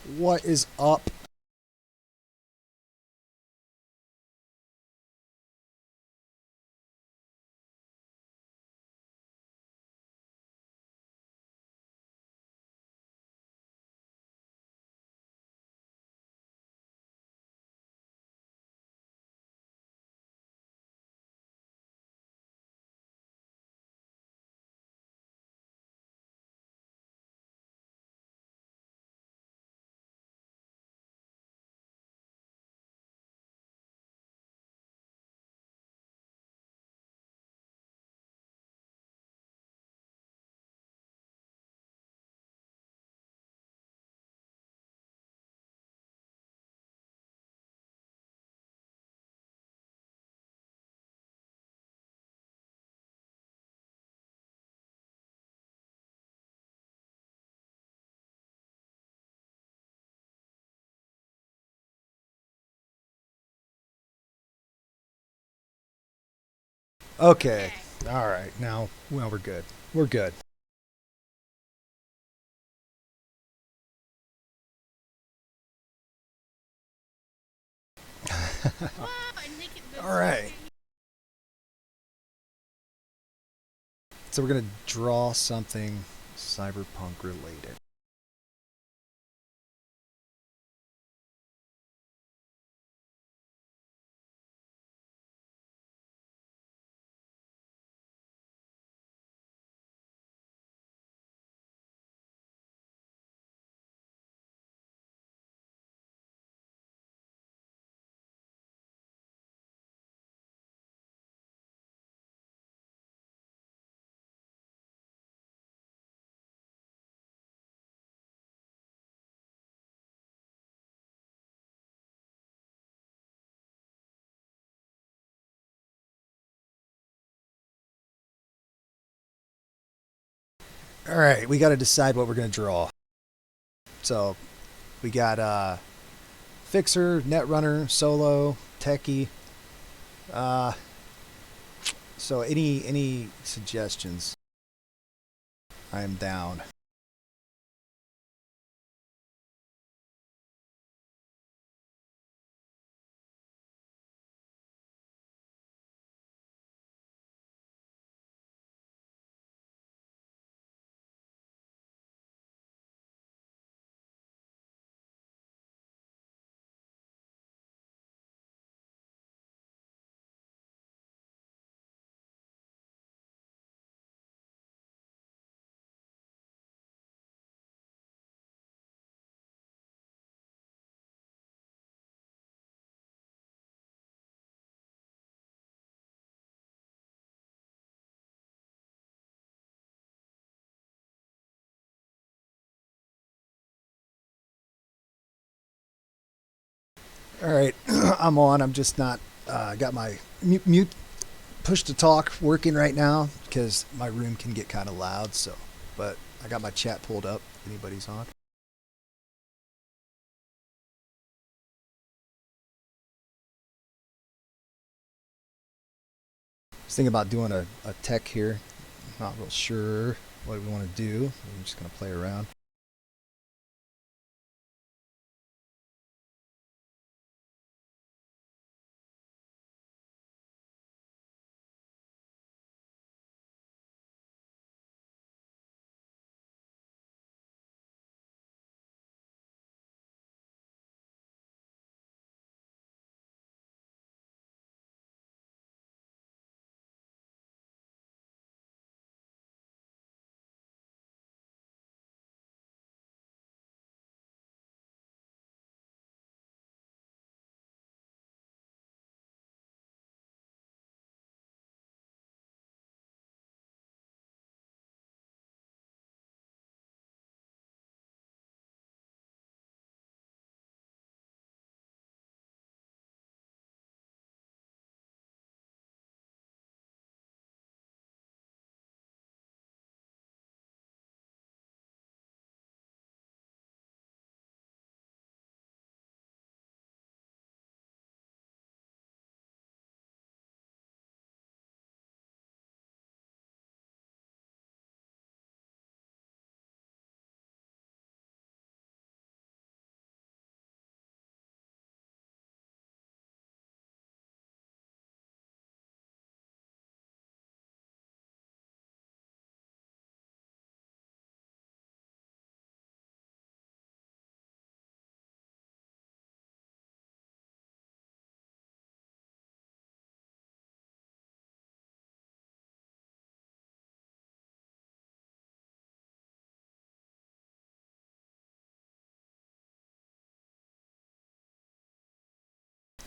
What is up? Okay. All right. Now, well, we're good. We're good. All right. So we're gonna draw something cyberpunk related. All right. We got to decide what we're gonna draw. So we got fixer, netrunner, solo, techie. Uh, so any suggestions? I am down. All right. I'm on. I'm just not. Got my mute push to talk working right now because my room can get kind of loud. So, but I got my chat pulled up. Anybody's on? I was thinking about doing a tech here. Not real sure what we want to do. We're just gonna play around.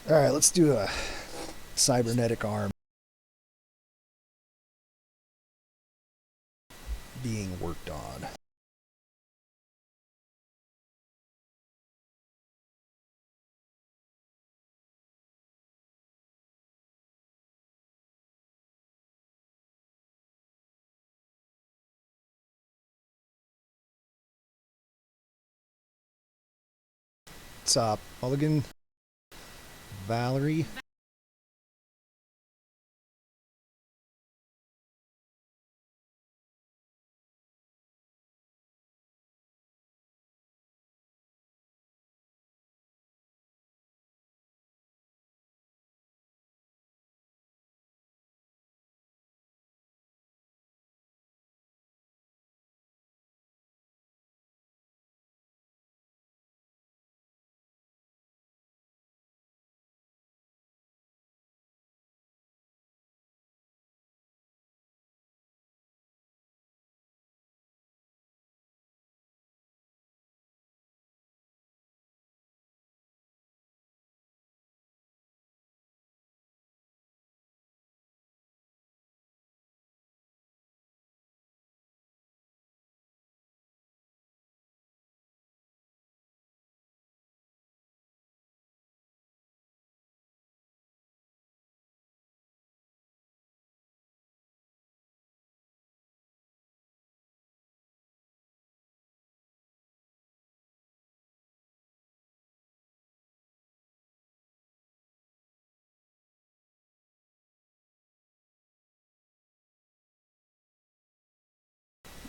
All right, let's do a cybernetic arm being worked on. What's up, Mulligan? Valerie?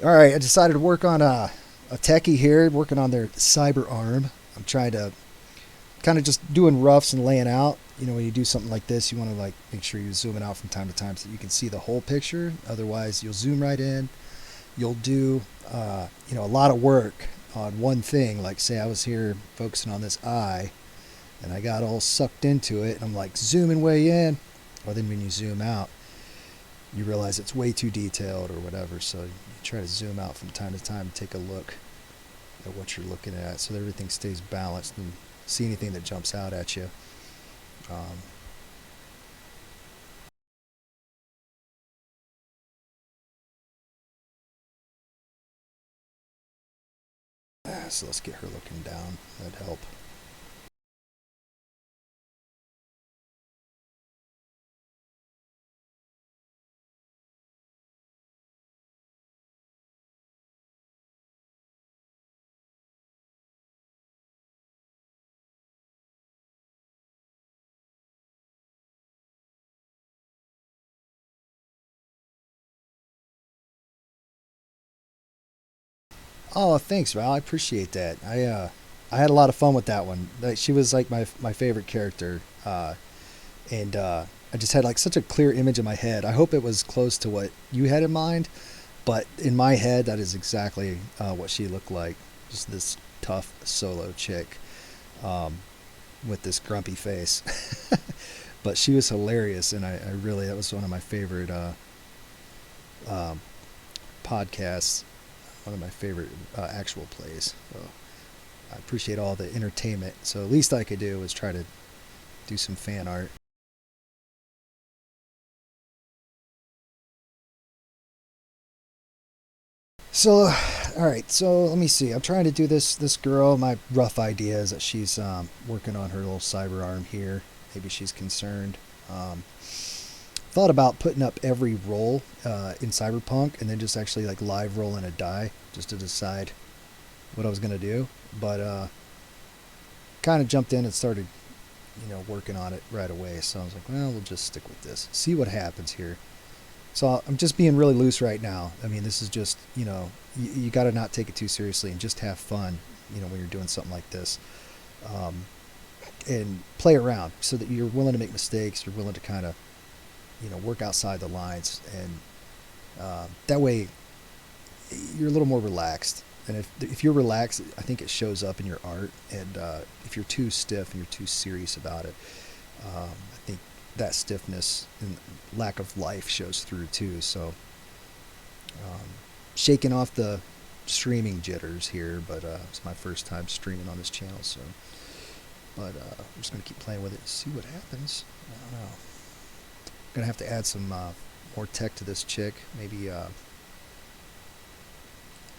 All right, I decided to work on a techie here, working on their cyber arm. I'm trying to kind of just doing roughs and laying out. You know, when you do something like this, you want to like make sure you're zooming out from time to time so that you can see the whole picture. Otherwise, you'll zoom right in. You'll do, a lot of work on one thing. Like say I was here focusing on this eye, and I got all sucked into it, and I'm like zooming way in. Or then when you zoom out, you realize it's way too detailed or whatever. So you try to zoom out from time to time and take a look at what you're looking at so that everything stays balanced and see anything that jumps out at you. Um, so let's get her looking down. That'd help. Oh, thanks, Val. I appreciate that. I had a lot of fun with that one. Like, she was like my favorite character, and I just had like such a clear image in my head. I hope it was close to what you had in mind, but in my head, that is exactly what she looked like. Just this tough solo chick with this grumpy face. But she was hilarious, and I really that was one of my favorite um, podcasts, one of my favorite actual plays. So I appreciate all the entertainment. So the least I could do was try to do some fan art. So, all right. So let me see. I'm trying to do this girl. My rough idea is that she's working on her little cyber arm here. Maybe she's concerned. Thought about putting up every roll in Cyberpunk and then just actually like live rolling a die just to decide what I was gonna do. But kind of jumped in and started, working on it right away. So I was like, well, we'll just stick with this. See what happens here. So I'm just being really loose right now. I mean, this is just, you got to not take it too seriously and just have fun, when you're doing something like this. Um, and play around so that you're willing to make mistakes. You're willing to kind of, work outside the lines. And that way you're a little more relaxed. And if you're relaxed, I think it shows up in your art. And if you're too stiff and you're too serious about it, I think that stiffness and lack of life shows through too. So um, shaking off the streaming jitters here, but it's my first time streaming on this channel, so But we're just gonna keep playing with it and see what happens. I don't know. Gonna have to add some more tech to this chick. Maybe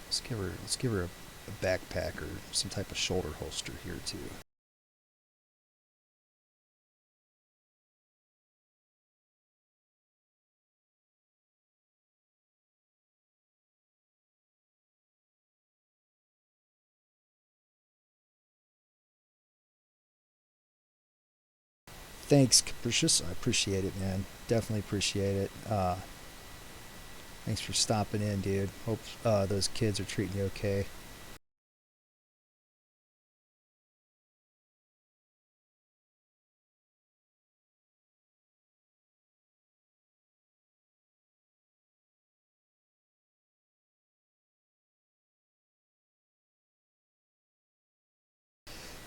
let's give her a backpack or some type of shoulder holster here too. Thanks, Capricious. I appreciate it, man. Definitely appreciate it. Thanks for stopping in, dude. Hope those kids are treating you okay.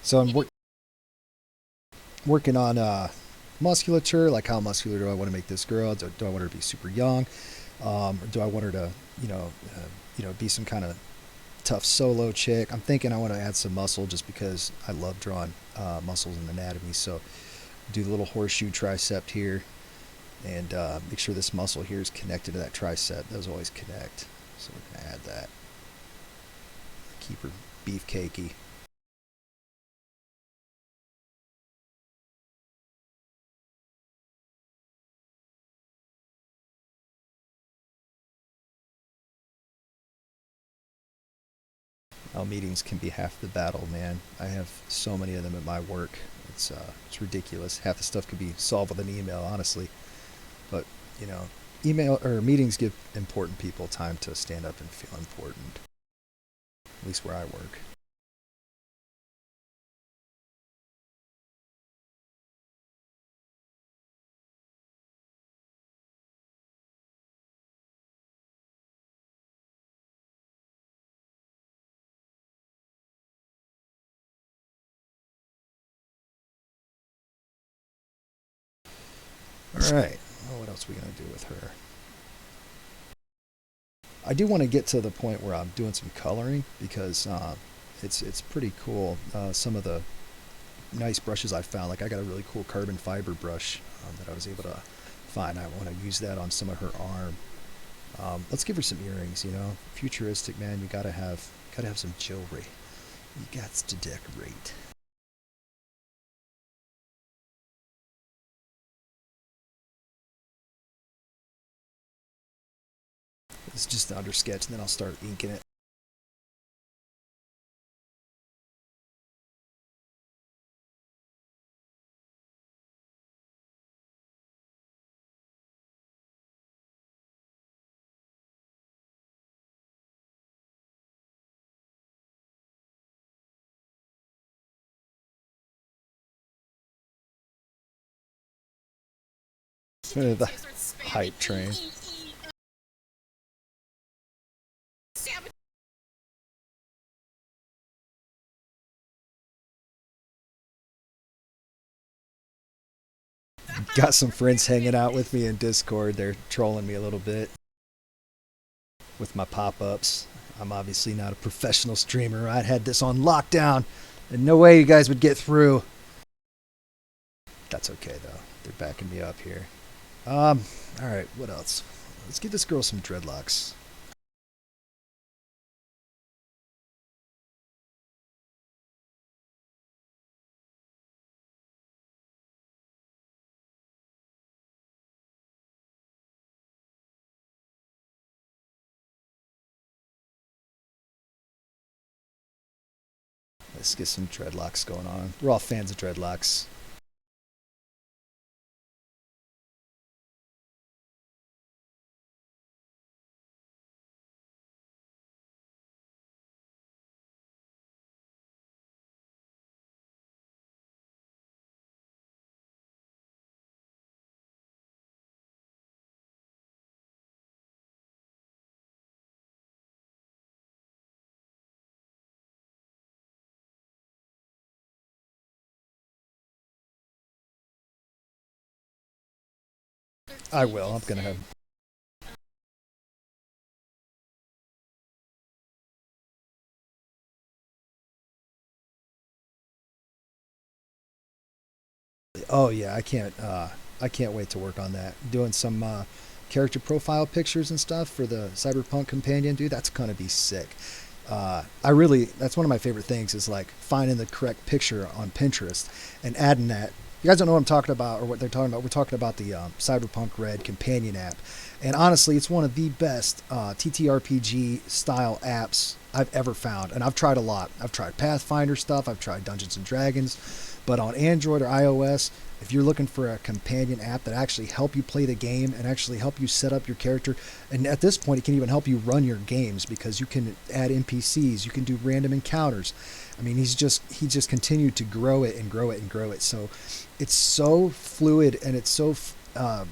So I'm working on musculature, like how muscular do I want to make this girl? Do I want her to be super young, or do I want her to, be some kind of tough solo chick? I'm thinking I want to add some muscle just because I love drawing muscles and anatomy. So do the little horseshoe tricep here, and make sure this muscle here is connected to that tricep. Those always connect. So we're gonna add that. Keep her beefcakey. Now meetings can be half the battle, man. I have so many of them at my work. It's ridiculous. Half the stuff could be solved with an email, honestly. But you know, email or meetings give important people time to stand up and feel important. At least where I work. All right. Well, what else are we gonna do with her? I do want to get to the point where I'm doing some coloring because it's pretty cool. Some of the nice brushes I found, like I got a really cool carbon fiber brush that I was able to find. I want to use that on some of her arm. Let's give her some earrings. You know, futuristic man. You gotta have some jewelry. You got to decorate. It's just the under sketch, and then I'll start inking it. The hype train. Got some friends hanging out with me in Discord. They're trolling me a little bit with my pop-ups. I'm obviously not a professional streamer. I had this on lockdown, and no way you guys would get through. That's okay though. They're backing me up here. All right. What else? Let's give this girl some dreadlocks. Let's get some dreadlocks going on. We're all fans of dreadlocks. I will. I'm gonna have Oh yeah, I can't wait to work on that. Doing some character profile pictures and stuff for the Cyberpunk companion, dude. That's gonna be sick. That's one of my favorite things is like finding the correct picture on Pinterest and adding that. You guys don't know what I'm talking about or what they're talking about. We're talking about the Cyberpunk Red companion app, and honestly, it's one of the best ttrpg style apps I've ever found. And I've tried a lot. I've tried Pathfinder stuff. I've tried Dungeons and Dragons, but on Android or iOS, if you're looking for a companion app that actually help you play the game and actually help you set up your character, and at this point it can even help you run your games because you can add NPCs, you can do random encounters. I mean, he just continued to grow it and grow it and grow it. So it's so fluid and it's so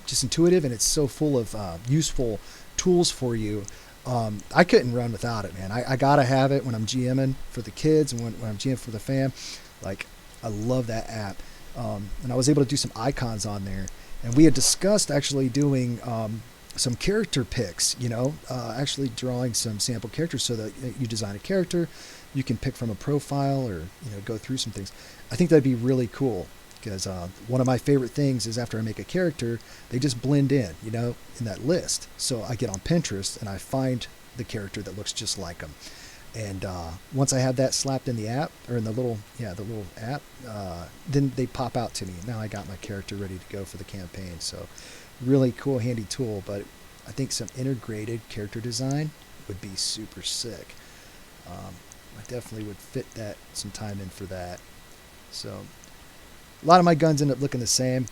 just intuitive, and it's so full of useful tools for you. I couldn't run without it, man. I gotta have it when I'm GMing for the kids and when I'm GMing for the fam. Like, I love that app. And I was able to do some icons on there. And we had discussed actually doing some character picks, actually drawing some sample characters so that you design a character, you can pick from a profile or, go through some things. I think that'd be really cool because one of my favorite things is after I make a character, they just blend in that list. So I get on Pinterest and I find the character that looks just like them. And once I have that slapped in the app or in the little app, then they pop out to me. Now I got my character ready to go for the campaign. So really cool, handy tool. But I think some integrated character design would be super sick. I definitely would fit that some time in for that. So a lot of my guns end up looking the same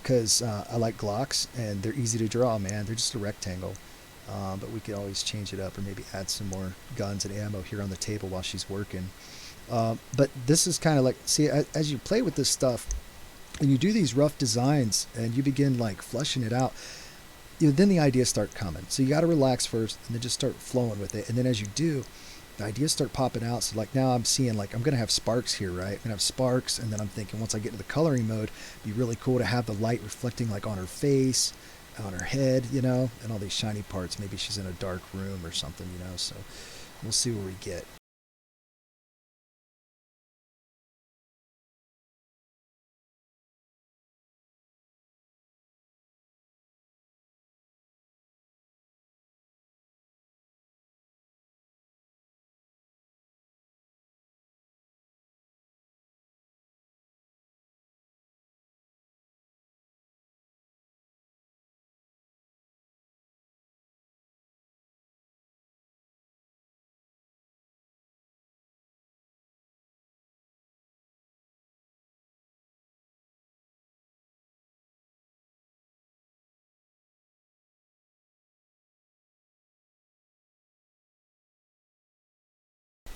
because I like Glocks and they're easy to draw, man. They're just a rectangle. But we could always change it up or maybe add some more guns and ammo here on the table while she's working. But this is kind of like, see, as you play with this stuff and you do these rough designs and you begin like fleshing it out, then the ideas start coming. So you got to relax first and then just start flowing with it. And then as you do, the ideas start popping out. So like now I'm seeing like I'm going to have sparks here, right? I'm going to have sparks. And then I'm thinking once I get into the coloring mode, it'd be really cool to have the light reflecting like on her face, on her head, and all these shiny parts. Maybe she's in a dark room or something, so we'll see where we get.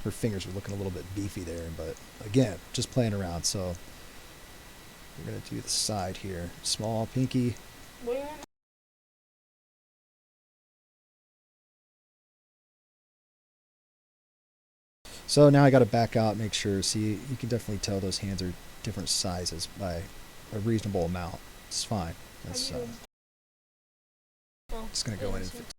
Her fingers are looking a little bit beefy there, but again, just playing around. So we're going to do the side here. Small pinky. So now I got to back out, make sure. See, you can definitely tell those hands are different sizes by a reasonable amount. It's fine. That's just going to go in and fix.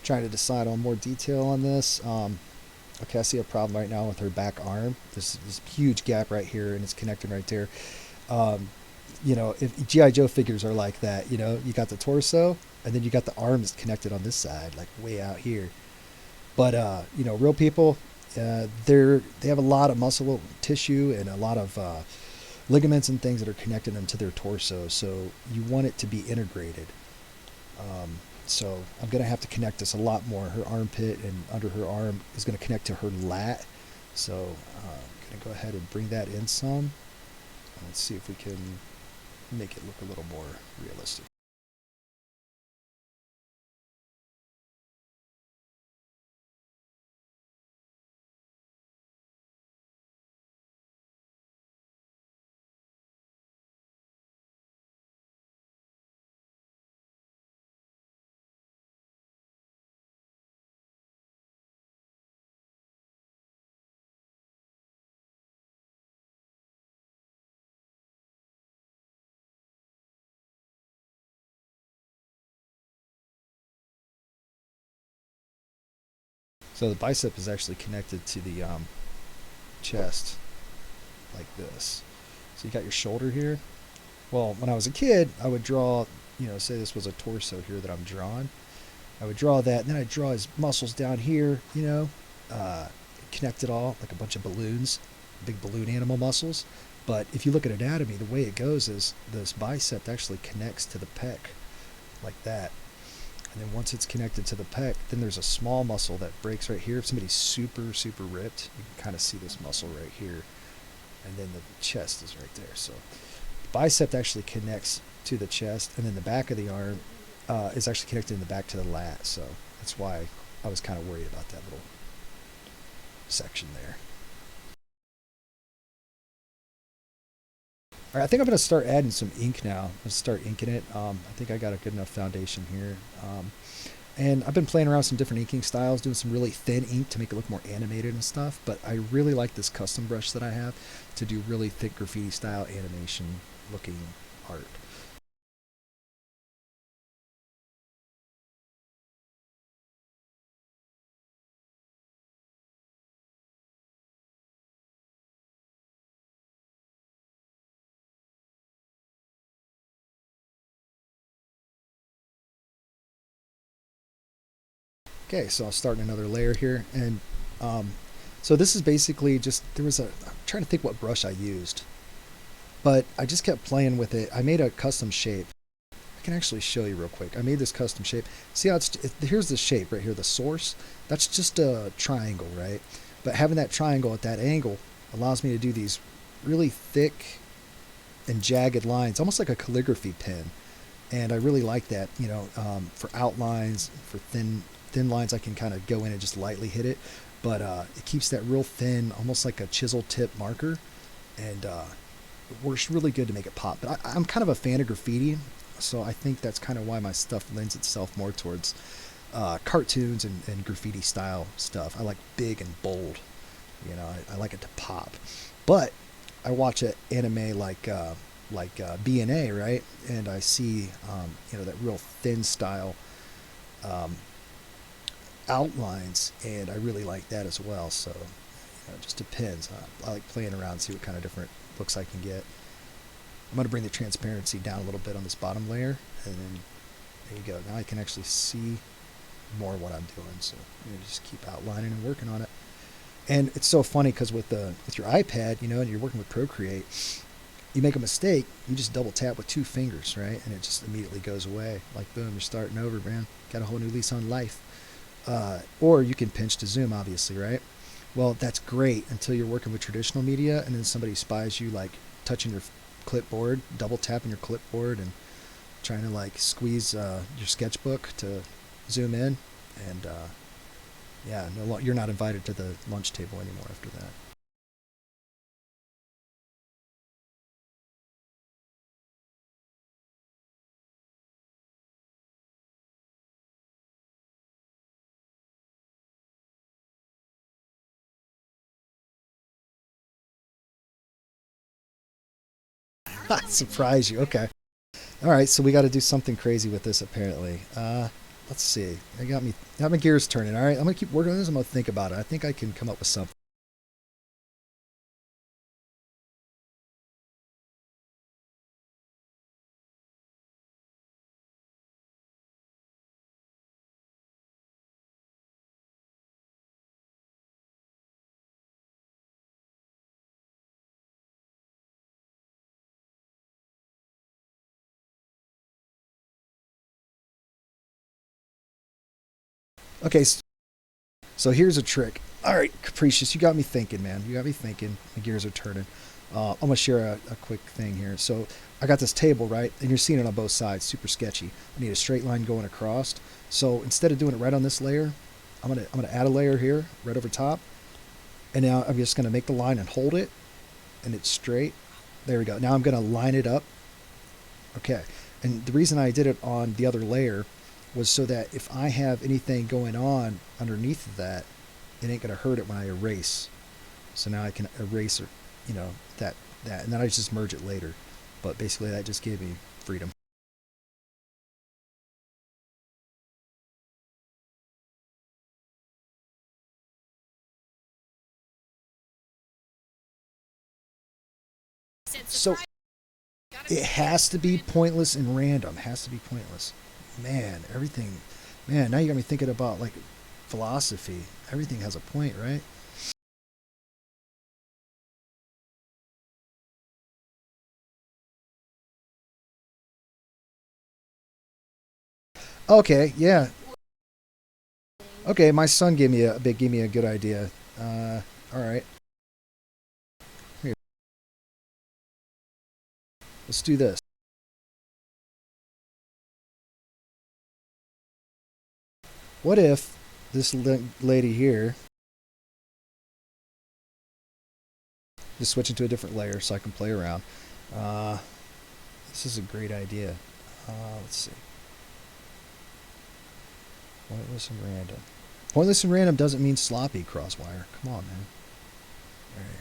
Trying to decide on more detail on this. Okay, I see a problem right now with her back arm. There's this huge gap right here, and it's connected right there. Um, if GI Joe figures are like that, you got the torso, and then you got the arms connected on this side, like way out here. But real people, they have a lot of muscle tissue and a lot of ligaments and things that are connecting them to their torso. So you want it to be integrated. So I'm going to have to connect this a lot more. Her armpit and under her arm is going to connect to her lat. So I'm going to go ahead and bring that in some. Let's see if we can make it look a little more realistic. So the bicep is actually connected to the chest like this. So you got your shoulder here. Well, when I was a kid, I would draw, say this was a torso here that I'm drawing. I would draw that, and then I'd draw his muscles down here, uh, connect it all like a bunch of balloons, big balloon animal muscles. But if you look at anatomy, the way it goes is this bicep actually connects to the pec like that. And then once it's connected to the pec, then there's a small muscle that breaks right here. If somebody's super, super ripped, you can kind of see this muscle right here. And then the chest is right there. So the bicep actually connects to the chest, and then the back of the arm is actually connected in the back to the lat. So that's why I was kind of worried about that little section there. All right, I think I'm going to start adding some ink now. Let's start inking it. I think I got a good enough foundation here. And I've been playing around with some different inking styles, doing some really thin ink to make it look more animated and stuff. But I really like this custom brush that I have to do really thick graffiti style animation looking art. Okay, so I'll start another layer here. And so this is basically just, I'm trying to think what brush I used. But I just kept playing with it. I made a custom shape. I can actually show you real quick. I made this custom shape. See how here's the shape right here, the source. That's just a triangle, right? But having that triangle at that angle allows me to do these really thick and jagged lines, almost like a calligraphy pen. And I really like that, for outlines, for thin lines, I can kind of go in and just lightly hit it. But it keeps that real thin, almost like a chisel tip marker. And it works really good to make it pop. But I'm kind of a fan of graffiti, so I think that's kind of why my stuff lends itself more towards cartoons and graffiti style stuff. I like big and bold. I like it to pop. But I watch an anime like BNA, right? And I see that real thin style um, outlines, and I really like that as well. So it just depends. I like playing around, see what kind of different looks I can get. I'm going to bring the transparency down a little bit on this bottom layer, and then there you go. Now I can actually see more what I'm doing. So just keep outlining and working on it. And it's so funny because with your iPad, and you're working with Procreate, you make a mistake, you just double tap with two fingers, right? And it just immediately goes away. Like boom, you're starting over, man. Got a whole new lease on life. Or you can pinch to zoom, obviously, right? Well, that's great until you're working with traditional media, and then somebody spies you like touching your clipboard, double tapping your clipboard, and trying to like squeeze your sketchbook to zoom in, and yeah, you're not invited to the lunch table anymore after that. Surprise you. Okay. All right, so we got to do something crazy with this apparently. Let's see. Got my gears turning. All right, I'm gonna keep working on this. I'm gonna think about it. I think I can come up with something. Okay, so here's a trick. All right, Capricious, you got me thinking, man. You got me thinking. My gears are turning. I'm gonna share a quick thing here. So I got this table, right, and you're seeing it on both sides. Super sketchy. I need a straight line going across. So instead of doing it right on this layer, I'm gonna add a layer here, right over top, and now I'm just gonna make the line and hold it, and it's straight. There we go. Now I'm gonna line it up. Okay. And the reason I did it on the other layer was so that if I have anything going on underneath of that, it ain't gonna hurt it when I erase. So now I can erase, you know, that, and then I just merge it later. But basically, that just gave me freedom. So it has to be pointless and random. It has to be pointless. Man, everything. Man, now you got me thinking about like philosophy. Everything has a point, right? Okay, yeah. Okay, my son gave me a good idea. All right. Here, let's do this. What if this lady here just switch into a different layer so I can play around? Uh, this is a great idea. Let's see. Pointless and random. Pointless and random doesn't mean sloppy, Crosswire. Come on, man. All right.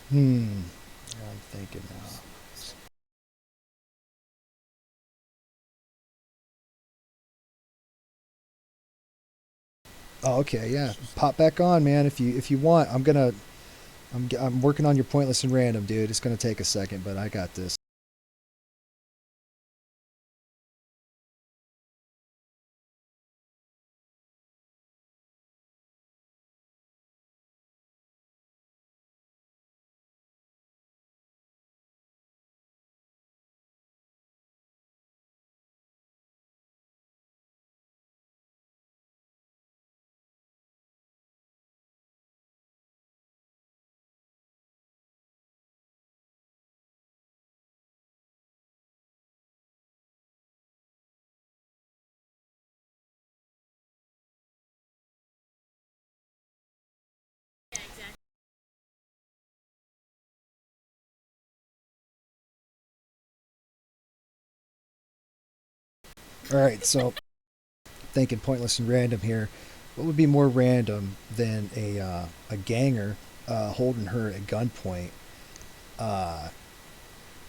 Hmm. I'm thinking now. Oh, okay, yeah. Pop back on, man. If you want, I'm working on your pointless and random, dude. It's gonna take a second, but I got this. All right, so thinking pointless and random here. What would be more random than a ganger holding her at gunpoint? Uh,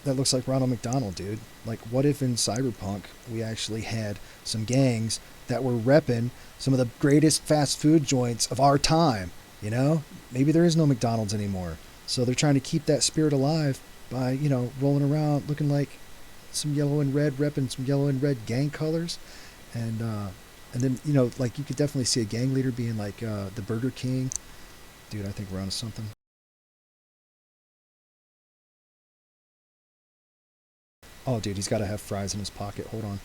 that looks like Ronald McDonald, dude. Like, what if in Cyberpunk we actually had some gangs that were repping some of the greatest fast food joints of our time? You know, maybe there is no McDonald's anymore, so they're trying to keep that spirit alive by rolling around looking like some yellow and red, repping some yellow and red gang colors, and then like you could definitely see a gang leader being like the Burger King, dude. I think we're onto something. Oh, dude, he's got to have fries in his pocket. Hold on.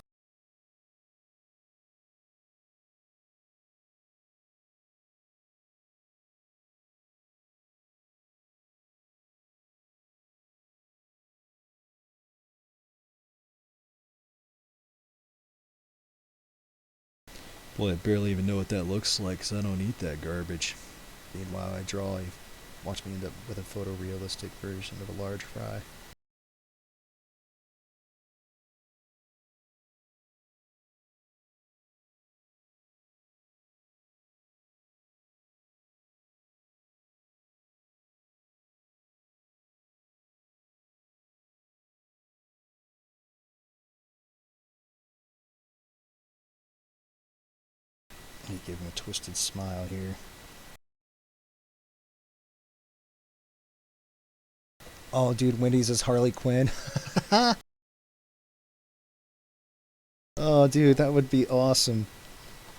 Boy, I barely even know what that looks like because I don't eat that garbage. Meanwhile, I draw Watch me end up with a photorealistic version of a large fry. Let me give him a twisted smile here. Oh, dude, Wendy's is Harley Quinn. Oh, dude, that would be awesome.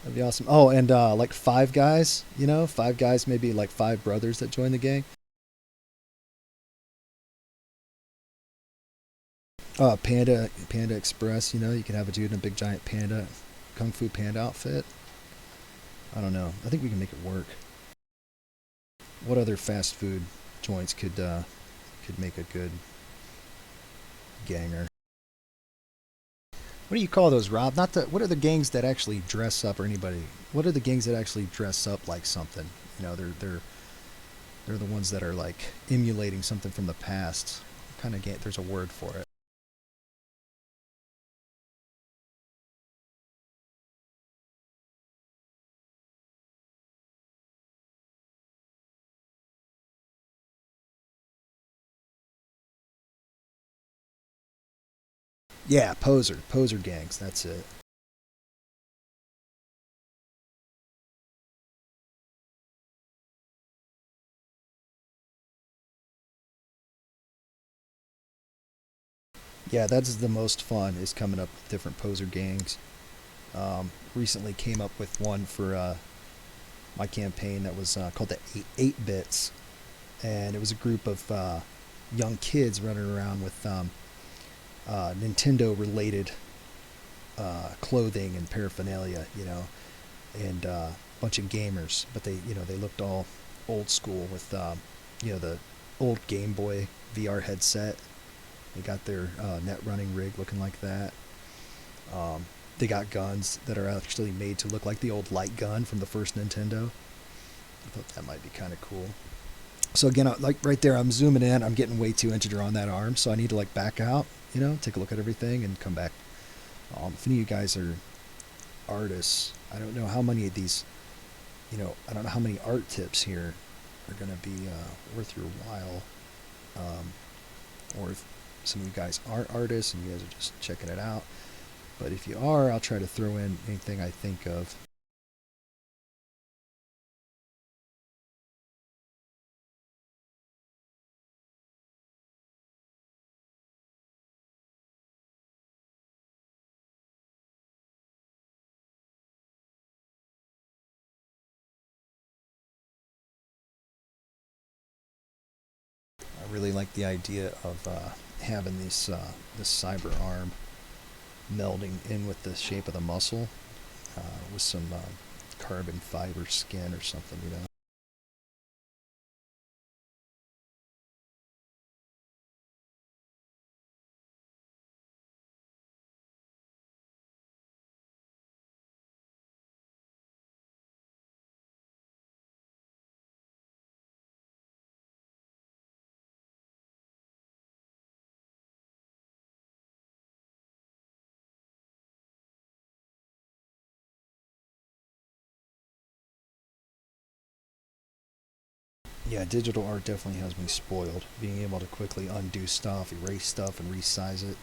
That'd be awesome. Oh, and like Five Guys, Five Guys, maybe like five brothers that join the gang. Panda Express, you can have a dude in a big giant panda, kung fu panda outfit. I don't know. I think we can make it work. What other fast food joints could make a good ganger? What do you call those, Rob? Not the. What are the gangs that actually dress up, or anybody? What are the gangs that actually dress up like something? They're the ones that are like emulating something from the past. What kind of gang? There's a word for it. Yeah, poser gangs. That's it. Yeah, that's the most fun is coming up with different poser gangs. Recently came up with one for my campaign that was called the Eight Bits, and it was a group of young kids running around with Nintendo related clothing and paraphernalia, and a bunch of gamers, but they looked all old school with the old Game Boy VR headset. They got their net running rig looking like that. They got guns that are actually made to look like the old light gun from the first Nintendo. I thought that might be kind of cool. So again, like right there, I'm zooming in. I'm getting way too integer on that arm, so I need to like back out, take a look at everything and come back. If any of you guys are artists, I don't know how many of these, I don't know how many art tips here are going to be worth your while, or if some of you guys aren't artists and you guys are just checking it out. But if you are, I'll try to throw in anything I think of. I really like the idea of having this cyber arm melding in with the shape of the muscle with some carbon fiber skin or something. Yeah, digital art definitely has me spoiled. Being able to quickly undo stuff, erase stuff, and resize it,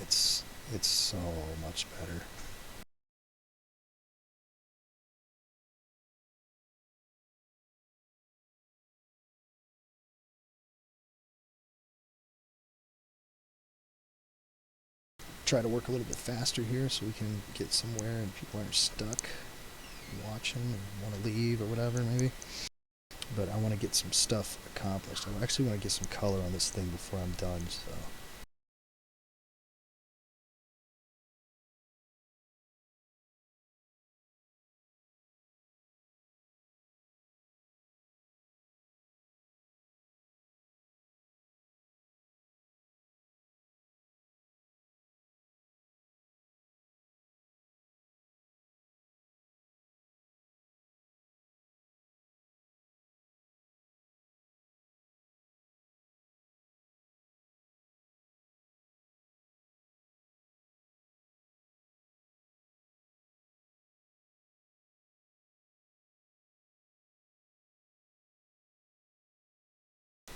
it's it's so much better. Try to work a little bit faster here so we can get somewhere and people aren't stuck watching and want to leave or whatever maybe. But I want to get some stuff accomplished. I actually want to get some color on this thing before I'm done. So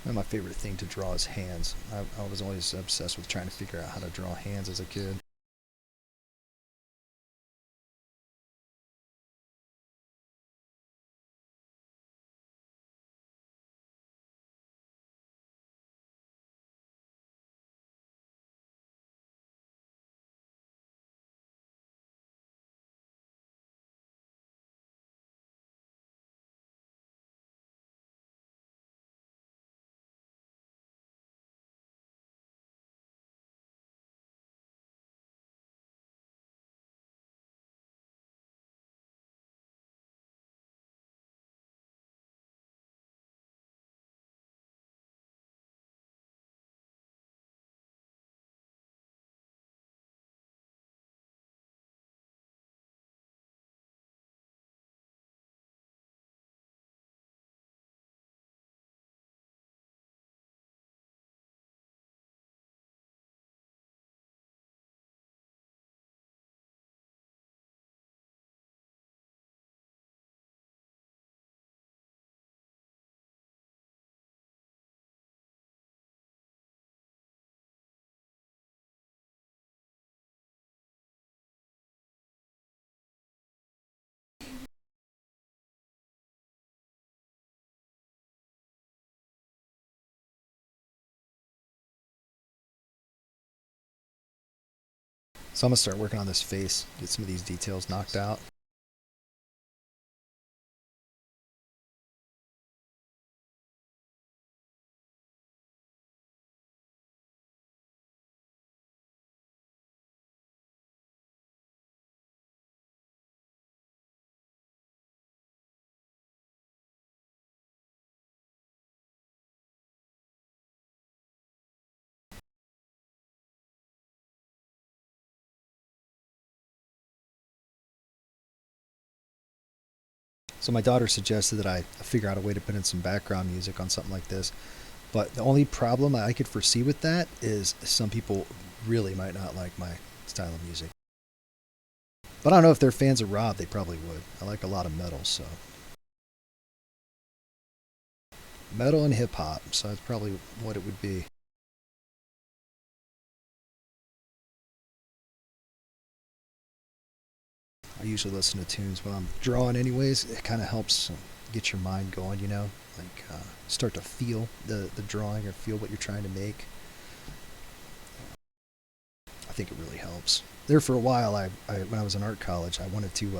And my favorite thing to draw is hands. I was always obsessed with trying to figure out how to draw hands as a kid. So I'm gonna start working on this face, get some of these details knocked out. So my daughter suggested that I figure out a way to put in some background music on something like this. But the only problem I could foresee with that is some people really might not like my style of music. But I don't know if they're fans of Rob, they probably would. I like a lot of metal, so metal and hip hop, so that's probably what it would be. I usually listen to tunes when I'm drawing, anyways. It kind of helps get your mind going, like start to feel the drawing or feel what you're trying to make. I think it really helps. There for a while, when I was in art college, I wanted to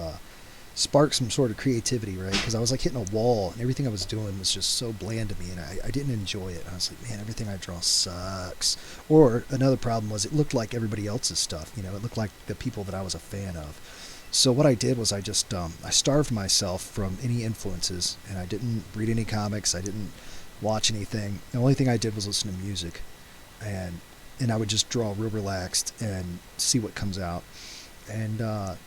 spark some sort of creativity, right? Because I was like hitting a wall, and everything I was doing was just so bland to me, and I didn't enjoy it. I was like, man, everything I draw sucks. Or another problem was it looked like everybody else's stuff. It looked like the people that I was a fan of. So what I did was I just I starved myself from any influences, and I didn't read any comics. I didn't watch anything. The only thing I did was listen to music, and I would just draw real relaxed and see what comes out. And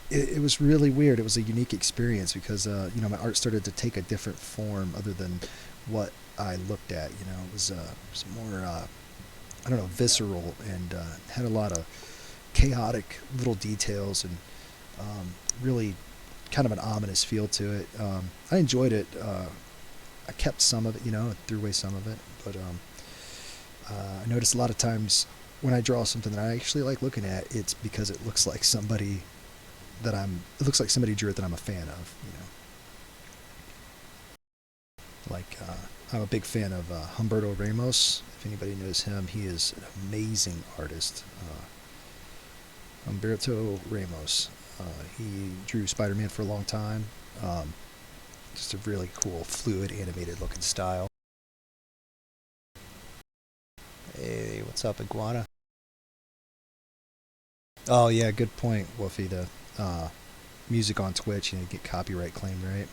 it was really weird. It was a unique experience because my art started to take a different form other than what I looked at. It was more I don't know, visceral, and had a lot of chaotic little details, and really kind of an ominous feel to it. I enjoyed it. I kept some of it, threw away some of it, but I noticed a lot of times when I draw something that I actually like looking at, it's because it looks like somebody it looks like somebody drew it that I'm a fan of, Like, I'm a big fan of Humberto Ramos. If anybody knows him, he is an amazing artist. Humberto Ramos. He drew Spider-Man for a long time. Just a really cool, fluid, animated looking style. Hey, what's up, Iguana? Oh yeah, good point, Wolfie. The music on Twitch, get copyright claimed, right?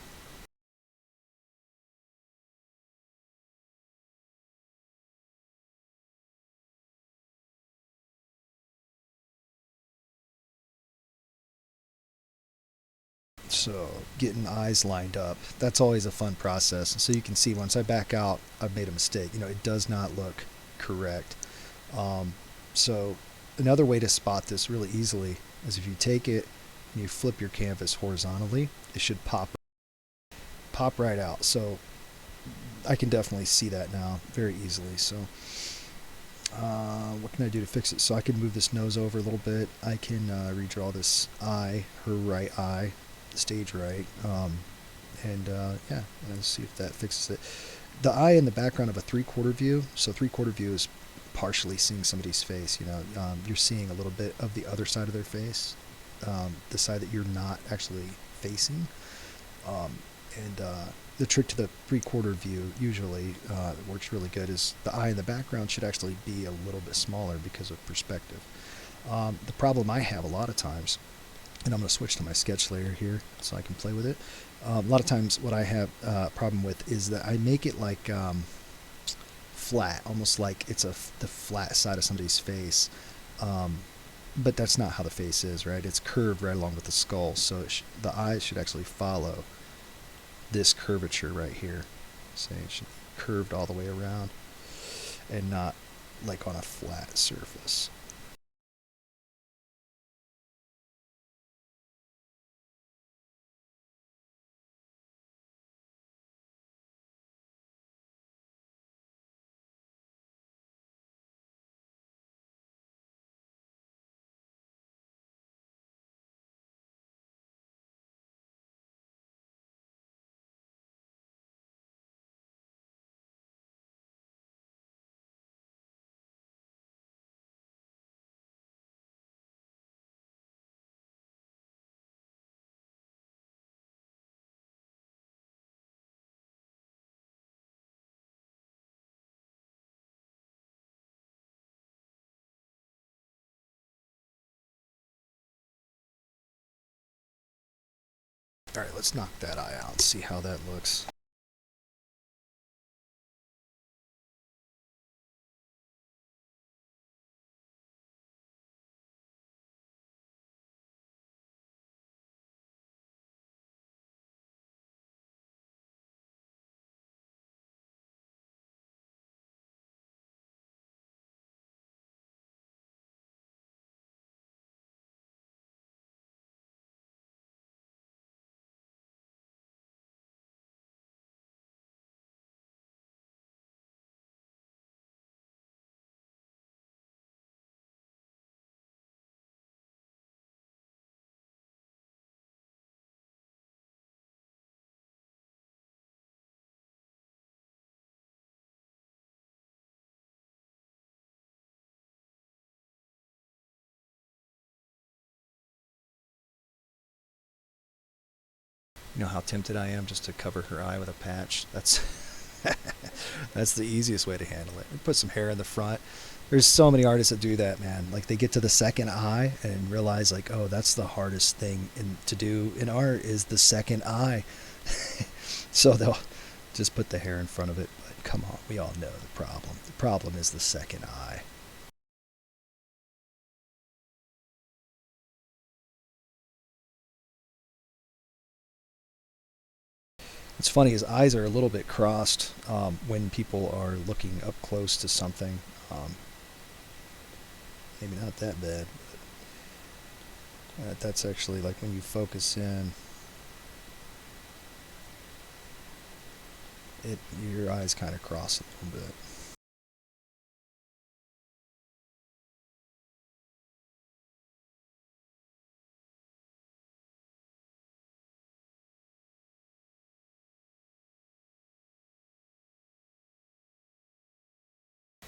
So getting eyes lined up, that's always a fun process. And so you can see once I back out, I've made a mistake. It does not look correct. Um, so another way to spot this really easily is if you take it and you flip your canvas horizontally, it should pop right out. So I can definitely see that now very easily. So what can I do to fix it? So I can move this nose over a little bit. I can redraw this eye, her right eye, stage right, and yeah, let's see if that fixes it. The eye in the background of a three-quarter view. So three-quarter view is partially seeing somebody's face. You know, you're seeing a little bit of the other side of their face, the side that you're not actually facing. Um, and the trick to the three-quarter view usually works really good is the eye in the background should actually be a little bit smaller because of perspective. The problem I have a lot of times, and I'm going to switch to my sketch layer here so I can play with it. A lot of times what I have a problem with is that I make it like flat, almost like it's the flat side of somebody's face. Um, but that's not how the face is, right? It's curved right along with the skull, so the eyes should actually follow this curvature right here. So it should be curved all the way around and not like on a flat surface. All right, let's knock that eye out and see how that looks. You know how tempted I am just to cover her eye with a patch. That's that's the easiest way to handle it. Put some hair in the front. There's so many artists that do that, man. Like they get to the second eye and realize like, oh, that's the hardest thing to do in art is the second eye. So they'll just put the hair in front of it. But come on, we all know the problem. The problem is the second eye. What's funny is eyes are a little bit crossed when people are looking up close to something. Maybe not that bad. That's actually like when you focus in, it your eyes kind of cross a little bit.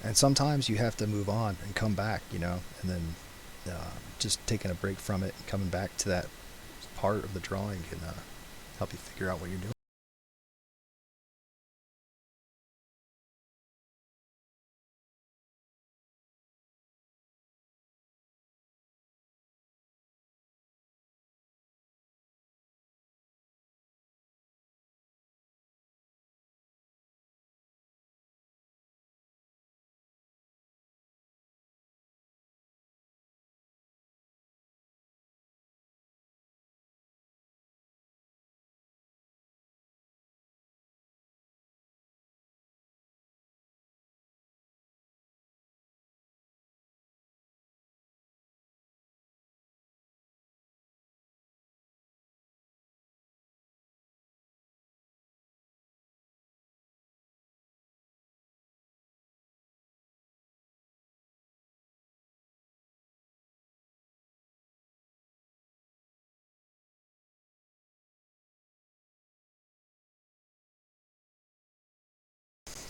And sometimes you have to move on and come back, you know, and then just taking a break from it and coming back to that part of the drawing can help you figure out what you're doing.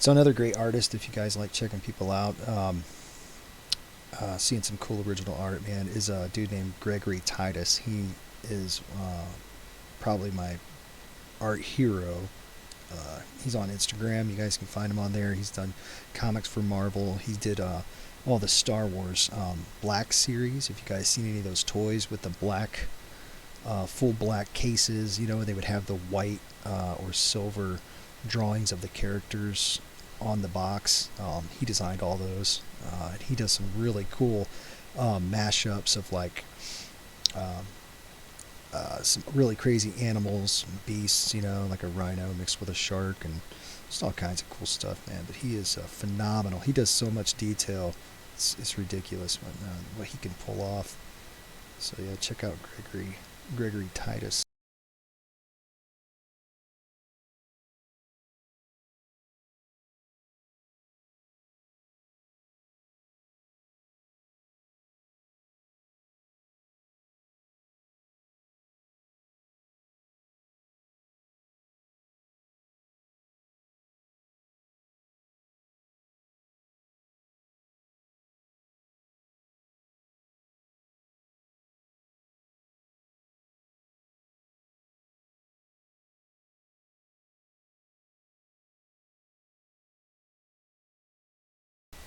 So another great artist, if you guys like checking people out, seeing some cool original art, man, is a dude named Gregory Titus. He is probably my art hero. He's on Instagram. You guys can find him on there. He's done comics for Marvel. He did all the Star Wars Black series. If you guys seen any of those toys with the black, full black cases, you know, they would have the white or silver drawings of the characters on the box. He designed all those. He does some really cool mashups of like um, some really crazy animals, beasts, you know, like a rhino mixed with a shark, and just all kinds of cool stuff, man. But he is phenomenal. He does so much detail. It's ridiculous what he can pull off. So yeah, check out Gregory Titus.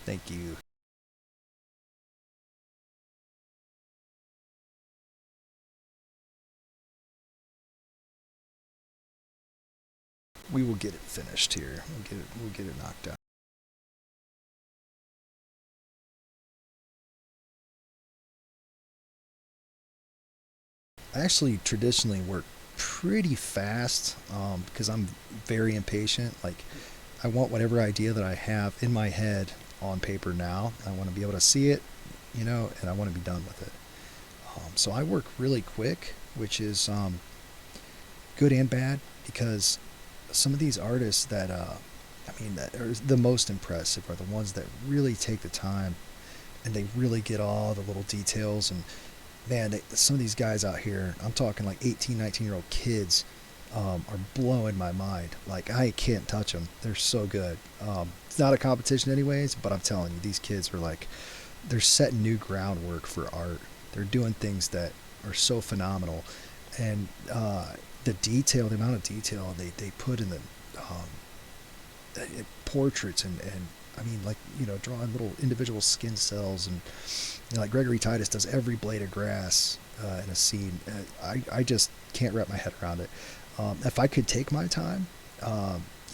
Thank you. We will get it finished here. We'll get it knocked out. I actually traditionally work pretty fast because I'm very impatient. Like, I want whatever idea that I have in my head on paper now. I want to be able to see it, you know, and I want to be done with it. So I work really quick, which is good and bad because some of these artists that, I mean, that are the most impressive are the ones that really take the time and they really get all the little details. And man, some of these guys out here, I'm talking like 18, 19-year-old kids, are blowing my mind. Like, I can't touch them. They're so good. It's not a competition anyways, but I'm telling you, these kids are like, they're setting new groundwork for art. They're doing things that are so phenomenal. And the detail, the amount of detail they put in the portraits and I mean, like, you know, drawing little individual skin cells, and you know, like Gregory Titus does every blade of grass in a scene. I just can't wrap my head around it. If I could take my time,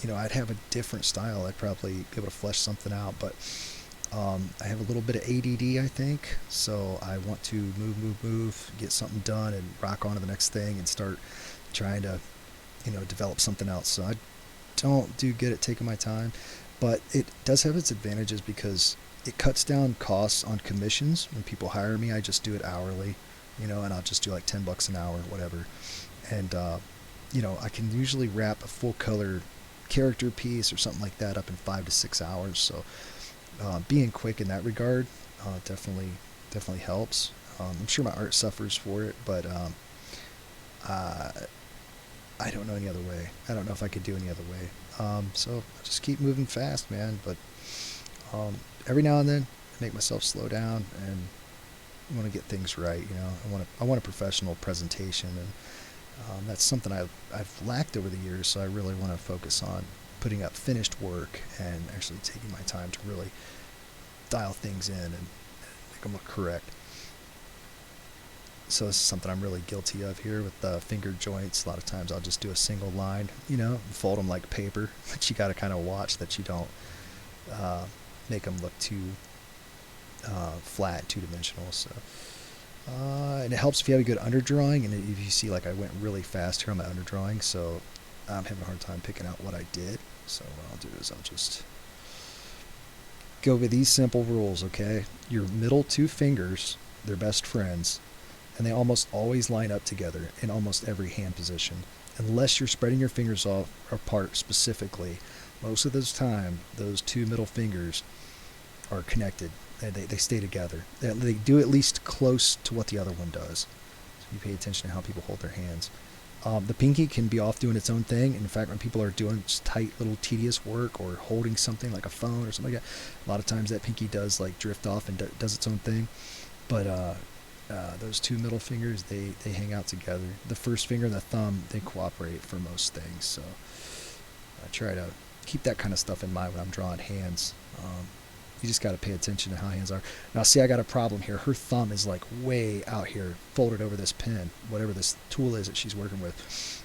you know, I'd have a different style. I'd probably be able to flesh something out, but I have a little bit of ADD, I think, so I want to move, get something done, and rock on to the next thing, and start trying to, you know, develop something else. So I don't do good at taking my time, but it does have its advantages because it cuts down costs on commissions. When people hire me, I just do it hourly, you know, and I'll just do like $10 an hour, whatever. And you know, I can usually wrap a full color character piece or something like that up in 5 to 6 hours. So being quick in that regard definitely helps. I'm sure my art suffers for it, but uh, I don't know any other way. I don't know if I could do any other way. So I just keep moving fast, man. But every now and then, I make myself slow down and I want to get things right. You know, I want a professional presentation, and that's something I've lacked over the years. So I really want to focus on putting up finished work and actually taking my time to really dial things in and make them look correct. So this is something I'm really guilty of here with the finger joints. A lot of times I'll just do a single line, you know, fold them like paper, but you got to kind of watch that you don't make them look too flat, two-dimensional. So, and it helps if you have a good underdrawing, and if you see, like, I went really fast here on my underdrawing, so I'm having a hard time picking out what I did. So what I'll do is I'll just go with these simple rules, okay? Your middle two fingers, they're best friends, and they almost always line up together in almost every hand position. Unless you're spreading your fingers off apart specifically, most of the time, those two middle fingers are connected. They stay together. They do at least close to what the other one does. So you pay attention to how people hold their hands. The pinky can be off doing its own thing. In fact, when people are doing just tight little tedious work or holding something like a phone or something like that, a lot of times that pinky does like drift off and does its own thing. But those two middle fingers, they hang out together. The first finger and the thumb, they cooperate for most things. So I try to keep that kind of stuff in mind when I'm drawing hands. You just got to pay attention to how hands are. Now, see, I got a problem here. Her thumb is like way out here, folded over this pen, whatever this tool is that she's working with.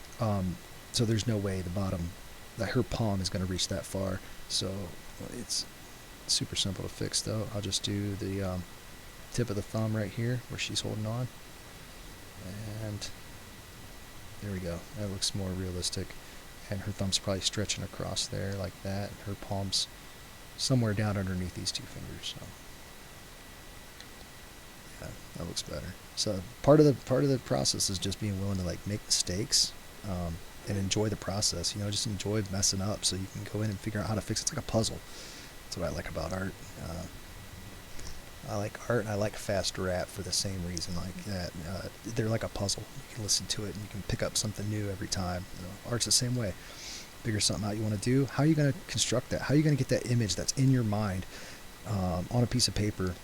So there's no way the bottom, that her palm is going to reach that far. So it's super simple to fix, though. I'll just do the tip of the thumb right here where she's holding on. And there we go. That looks more realistic. And her thumb's probably stretching across there like that. Her palm's somewhere down underneath these two fingers. So yeah, that looks better. So part of the process is just being willing to like make mistakes and enjoy the process. You know, just enjoy messing up so you can go in and figure out how to fix it. It's like a puzzle. That's what I like about art. I like art and I like fast rap for the same reason. Like that, they're like a puzzle. You can listen to it and you can pick up something new every time. You know, art's the same way. Figure something out you want to do. How are you going to construct that? How are you going to get that image that's in your mind on a piece of paper?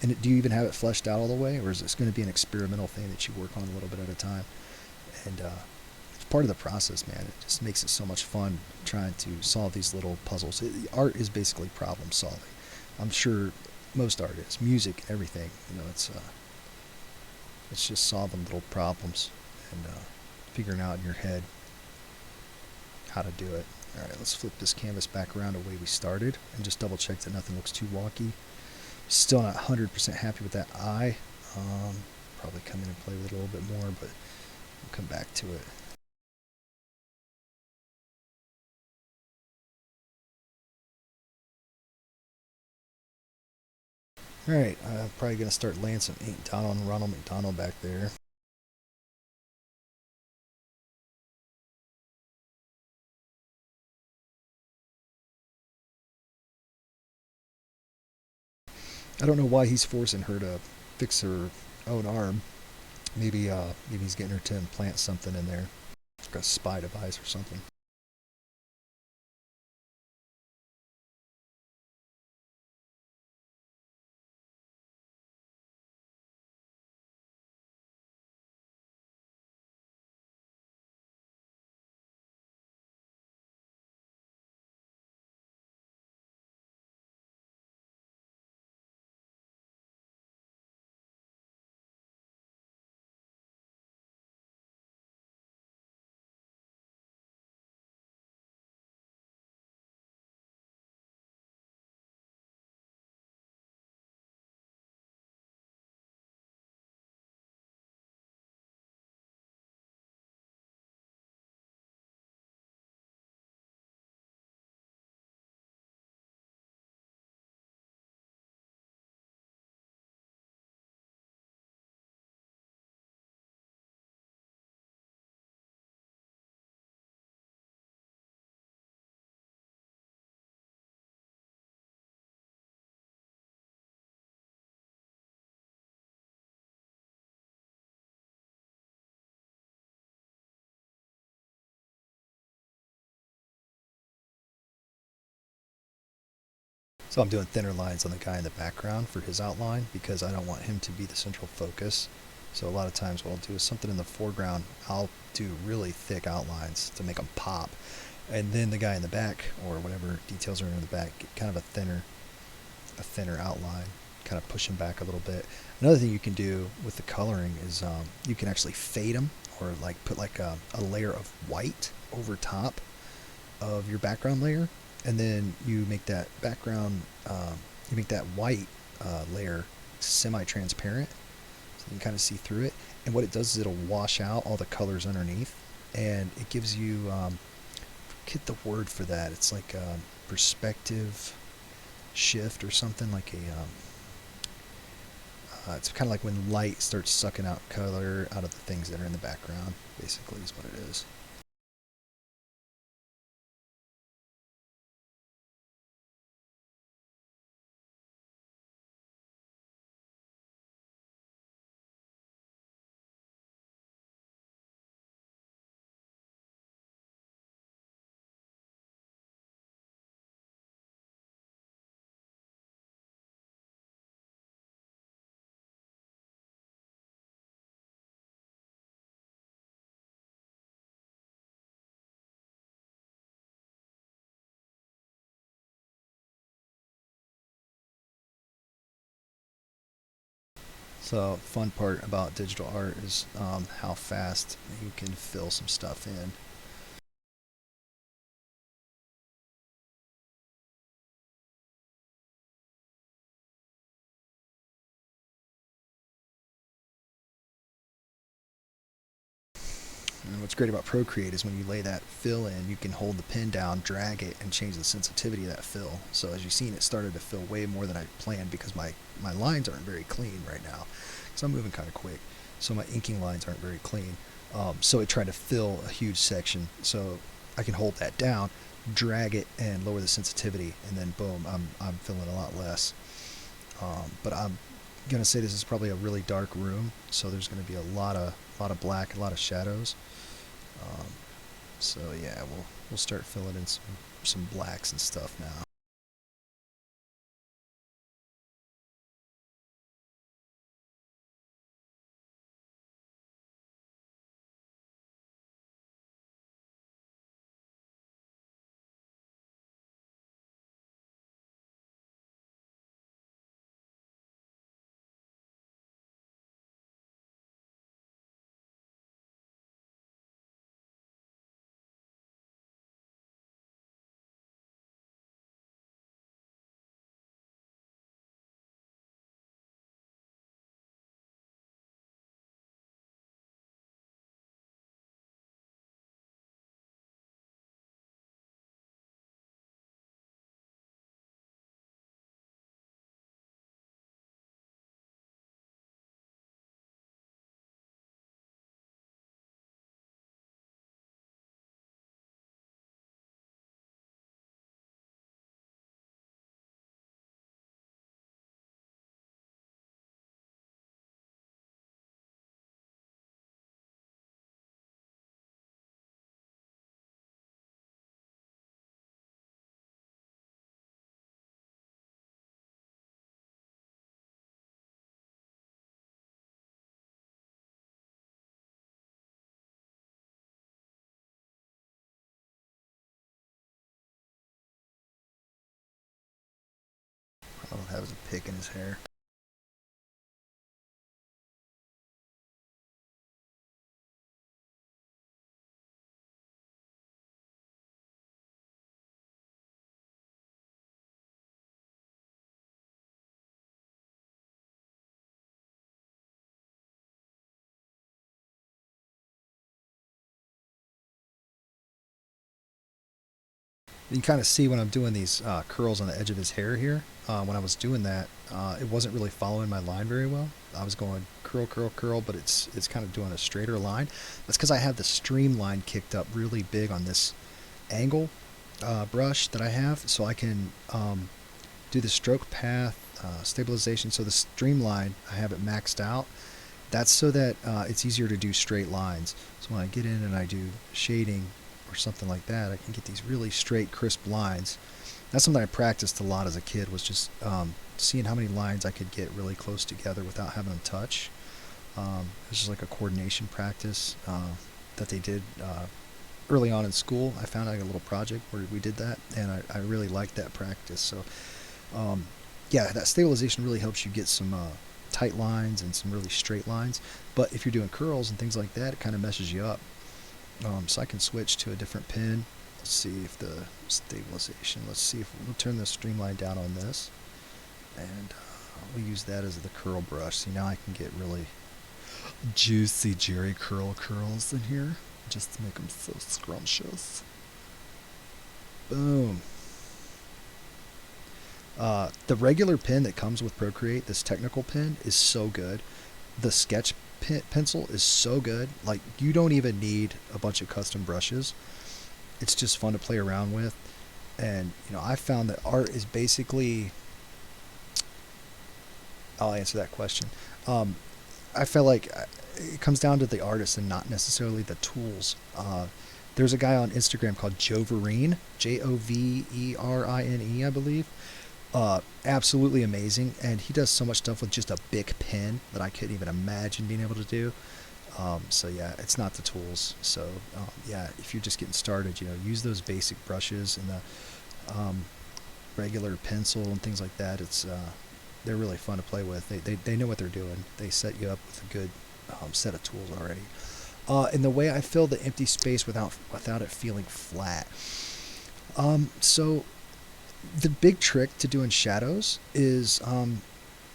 And do you even have it fleshed out all the way, or is this going to be an experimental thing that you work on a little bit at a time? And it's part of the process, man. It just makes it so much fun trying to solve these little puzzles. Art is basically problem solving. I'm sure most art is. Music, everything. You know, it's just solving little problems and figuring out in your head how to do it. Alright, let's flip this canvas back around the way we started and just double check that nothing looks too wonky. Still not 100% happy with that eye. Probably come in and play with it a little bit more, but we'll come back to it. Alright, I'm probably going to start laying some ink down on Ronald McDonald back there. I don't know why he's forcing her to fix her own arm. Maybe he's getting her to implant something in there, like a spy device or something. So I'm doing thinner lines on the guy in the background for his outline because I don't want him to be the central focus. So a lot of times what I'll do is something in the foreground, I'll do really thick outlines to make them pop. And then the guy in the back, or whatever details are in the back, get kind of a thinner outline, kind of push him back a little bit. Another thing you can do with the coloring is you can actually fade them, or like put like a layer of white over top of your background layer, and then you make that background, you make that white layer semi-transparent, so you can kind of see through it. And what it does is it'll wash out all the colors underneath, and it gives you, get the word for that. It's like a perspective shift or something, like it's kind of like when light starts sucking out color out of the things that are in the background, basically, is what it is. So fun part about digital art is how fast you can fill some stuff in. And what's great about Procreate is when you lay that fill in, you can hold the pen down, drag it, and change the sensitivity of that fill. So as you've seen, it started to fill way more than I planned because my lines aren't very clean right now. So I'm moving kind of quick. So my inking lines aren't very clean. So it tried to fill a huge section. So I can hold that down, drag it, and lower the sensitivity, and then boom, I'm filling a lot less. But I'm gonna say this is probably a really dark room, so there's gonna be a lot of black, a lot of shadows. Um, so yeah, we'll start filling in some blacks and stuff now. Oh, that was a pick in his hair. You can kind of see when I'm doing these curls on the edge of his hair here. When I was doing that, it wasn't really following my line very well. I was going curl, curl, curl, but it's kind of doing a straighter line. That's because I have the streamline kicked up really big on this angle brush that I have, so I can do the stroke path stabilization. So the streamline, I have it maxed out. That's so that it's easier to do straight lines. So when I get in and I do shading or something like that, I can get these really straight, crisp lines. That's something I practiced a lot as a kid, was just seeing how many lines I could get really close together without having them touch. It was just like a coordination practice that they did early on in school. I found like a little project where we did that, and I really liked that practice. So um, yeah, that stabilization really helps you get some tight lines and some really straight lines. But if you're doing curls and things like that, it kind of messes you up. So I can switch to a different pin. Let's see if the stabilization, let's see if we'll turn the streamline down on this, and we'll use that as the curl brush. See, now I can get really juicy Jerry curls in here, just to make them so scrumptious. Boom. The regular pen that comes with Procreate, this technical pen, is so good. The sketch pencil is so good. Like, you don't even need a bunch of custom brushes. It's just fun to play around with. And I found that art is basically, I'll answer that question. I feel like it comes down to the artist and not necessarily the tools. There's a guy on Instagram called Joverine, Joverine, I believe. Absolutely amazing, and he does so much stuff with just a big pen that I couldn't even imagine being able to do. So yeah, it's not the tools. So yeah, if you're just getting started, use those basic brushes and the regular pencil and things like that. they're really fun to play with. They know what they're doing. They set you up with a good set of tools already. And the way I fill the empty space without it feeling flat. So the big trick to doing shadows is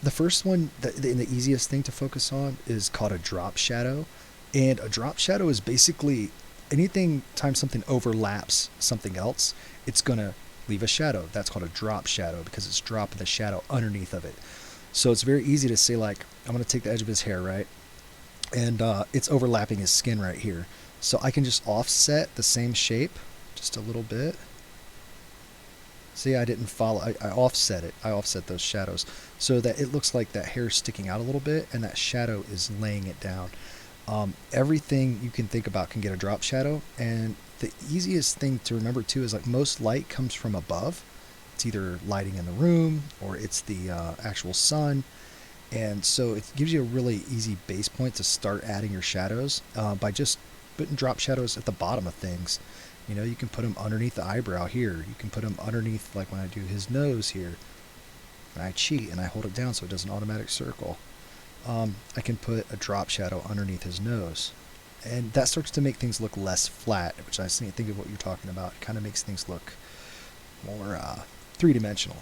the first one, the easiest thing to focus on is called a drop shadow. And a drop shadow is basically anything time something overlaps something else, it's going to leave a shadow. That's called a drop shadow because it's dropping the shadow underneath of it. So it's very easy to say, like, I'm going to take the edge of his hair, right? And it's overlapping his skin right here. So I can just offset the same shape just a little bit. See, I didn't follow. I offset it. I offset those shadows so that it looks like that hair is sticking out a little bit and that shadow is laying it down. Everything you can think about can get a drop shadow. And the easiest thing to remember too is like most light comes from above. It's either lighting in the room or it's the actual sun. And so it gives you a really easy base point to start adding your shadows by just putting drop shadows at the bottom of things. You know, you can put them underneath the eyebrow here. You can put them underneath, like when I do his nose here. And I cheat and I hold it down so it does an automatic circle. I can put a drop shadow underneath his nose. And that starts to make things look less flat, which I think of what you're talking about. It kind of makes things look more three-dimensional.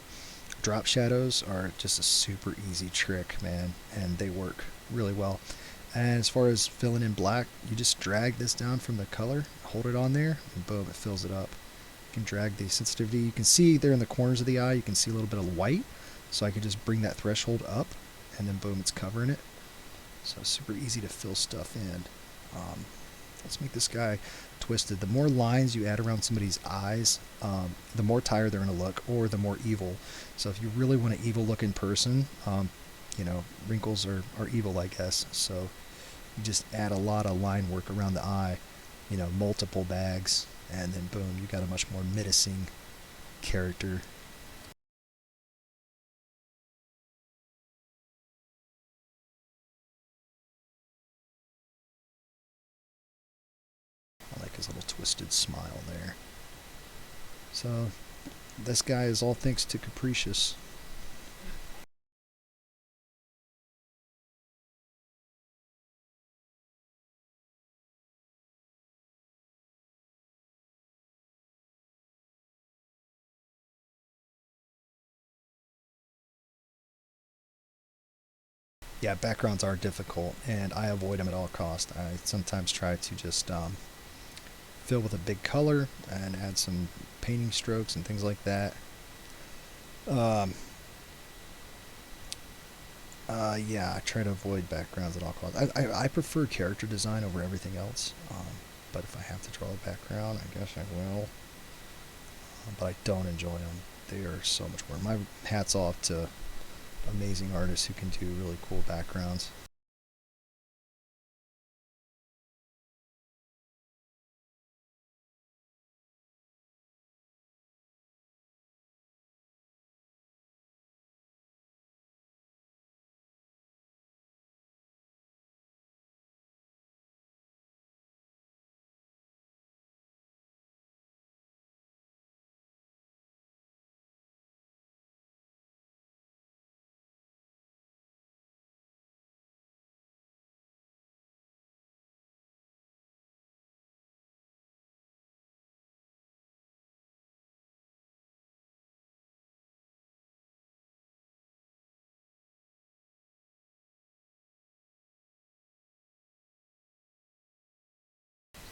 Drop shadows are just a super easy trick, man, and they work really well. And as far as filling in black, you just drag this down from the color, hold it on there, and boom, it fills it up. You can drag the sensitivity. You can see there in the corners of the eye, you can see a little bit of white. So I can just bring that threshold up, and then boom, it's covering it. So it's super easy to fill stuff in. Let's make this guy twisted. The more lines you add around somebody's eyes, the more tired they're going to look, or the more evil. So if you really want an evil look in person, you know, wrinkles are evil, I guess. So you just add a lot of line work around the eye, you know, multiple bags, and then boom, you got a much more menacing character. I like his little twisted smile there. So this guy is all thanks to Capricious. Yeah, backgrounds are difficult, and I avoid them at all costs. I sometimes try to just fill with a big color and add some painting strokes and things like that. Um, yeah, I try to avoid backgrounds at all costs. I prefer character design over everything else, but if I have to draw a background, I guess I will. But I don't enjoy them. They are so much work. My hat's off to amazing artists who can do really cool backgrounds.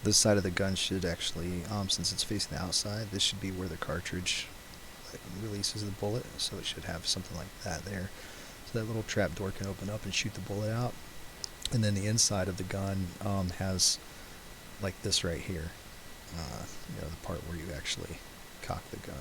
This side of the gun should actually, since it's facing the outside, this should be where the cartridge releases the bullet, so it should have something like that there. So that little trap door can open up and shoot the bullet out. And then the inside of the gun has like this right here, you know, the part where you actually cock the gun.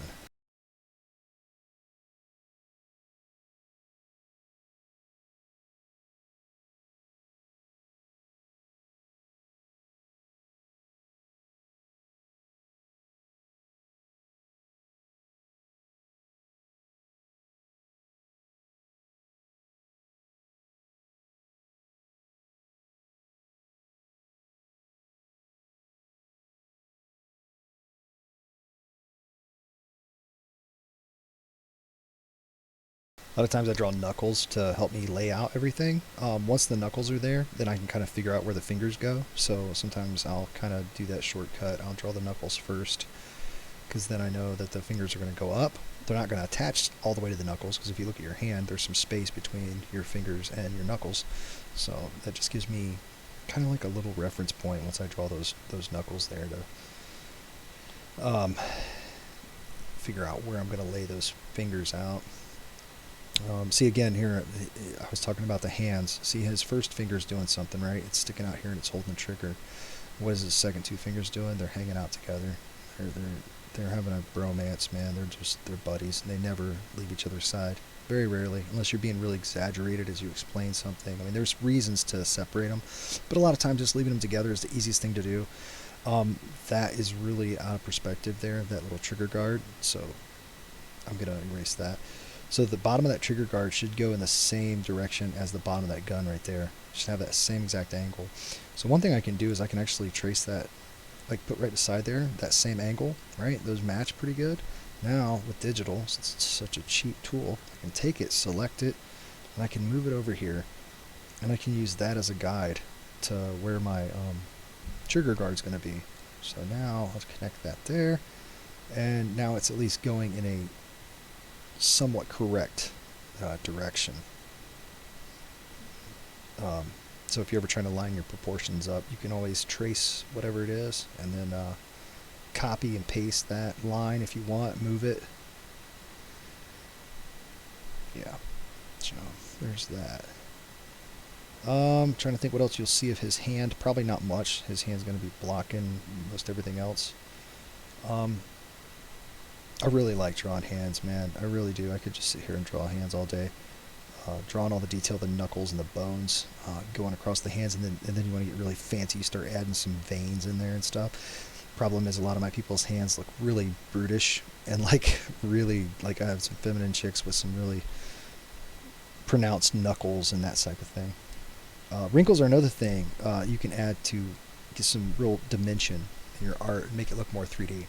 lot of times I draw knuckles to help me lay out everything. Once the knuckles are there, then I can kind of figure out where the fingers go. So sometimes I'll kind of do that shortcut. I'll draw the knuckles first, because then I know that the fingers are going to go up. They're not going to attach all the way to the knuckles, because if you look at your hand, there's some space between your fingers and your knuckles. So that just gives me kind of like a little reference point once I draw those knuckles there to figure out where I'm going to lay those fingers out. See again here, I was talking about the hands. See, his first finger's doing something, right? It's sticking out here and it's holding the trigger. What is his second two fingers doing? They're hanging out together. They're having a bromance, man. They're buddies, and they never leave each other's side. Very rarely, unless you're being really exaggerated as you explain something. I mean, there's reasons to separate them, but a lot of times just leaving them together is the easiest thing to do. That is really out of perspective there, that little trigger guard. So I'm gonna erase that. So the bottom of that trigger guard should go in the same direction as the bottom of that gun right there. Should have that same exact angle. So one thing I can do is I can actually trace that, like put right beside there, that same angle, right? Those match pretty good. Now with digital, since it's such a cheap tool, I can take it, select it, and I can move it over here, and I can use that as a guide to where my trigger guard's going to be. So now let's connect that there, and now it's at least going in a somewhat correct direction. So if you're ever trying to line your proportions up, you can always trace whatever it is and then copy and paste that line if you want, move it. Yeah, so there's that. Trying to think what else you'll see of his hand. Probably not much. His hand's going to be blocking most everything else. I really like drawing hands, man. I really do. I could just sit here and draw hands all day. Drawing all the detail, the knuckles and the bones, going across the hands, and then you want to get really fancy. You start adding some veins in there and stuff. Problem is, a lot of my people's hands look really brutish and like really like I have some feminine chicks with some really pronounced knuckles and that type of thing. Wrinkles are another thing you can add to get some real dimension in your art and make it look more 3D.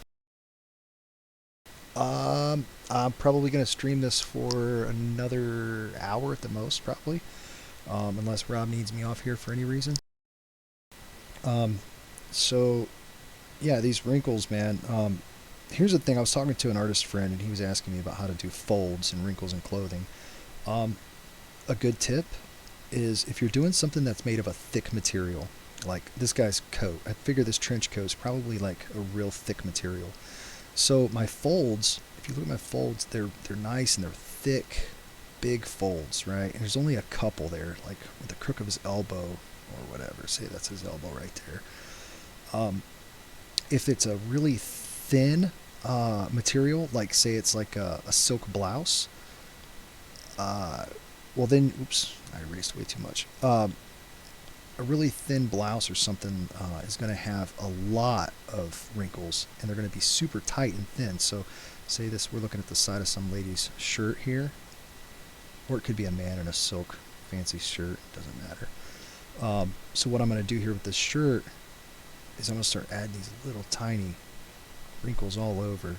I'm probably going to stream this for another hour at the most, probably, unless Rob needs me off here for any reason. So, yeah, these wrinkles, man. Here's the thing. I was talking to an artist friend, and he was asking me about how to do folds and wrinkles in clothing. A good tip is if you're doing something that's made of a thick material, like this guy's coat. I figure this trench coat is probably like a real thick material. So my folds, if you look at my folds, they're nice and they're thick, big folds, right? And there's only a couple there, like with the crook of his elbow or whatever. Say that's his elbow right there. If it's a really thin material, like say it's like a silk blouse, well then, oops, I erased way too much. A really thin blouse or something is going to have a lot of wrinkles, and they're going to be super tight and thin. So say this, we're looking at the side of some lady's shirt here, or it could be a man in a silk fancy shirt, doesn't matter. So what I'm going to do here with this shirt is I'm going to start adding these little tiny wrinkles all over,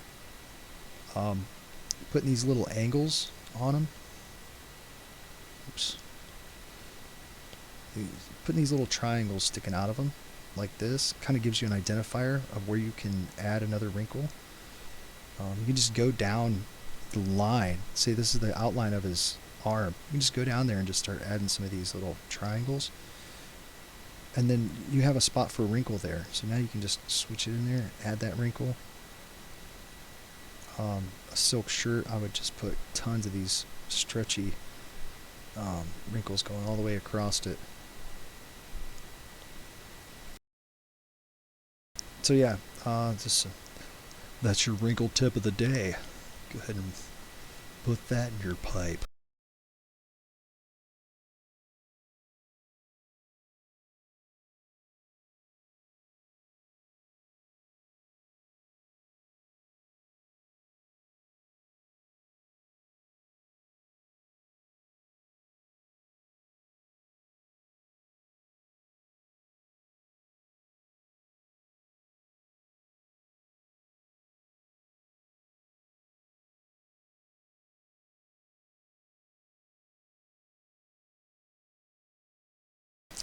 putting these little angles on them. Oops. Putting these little triangles sticking out of them like this kind of gives you an identifier of where you can add another wrinkle. You can just go down the line. Say this is the outline of his arm. You can just go down there and just start adding some of these little triangles, and then you have a spot for a wrinkle there. So now you can just switch it in there, add that wrinkle. A silk shirt, I would just put tons of these stretchy wrinkles going all the way across it. So yeah, that's your wrinkle tip of the day. Go ahead and put that in your pipe.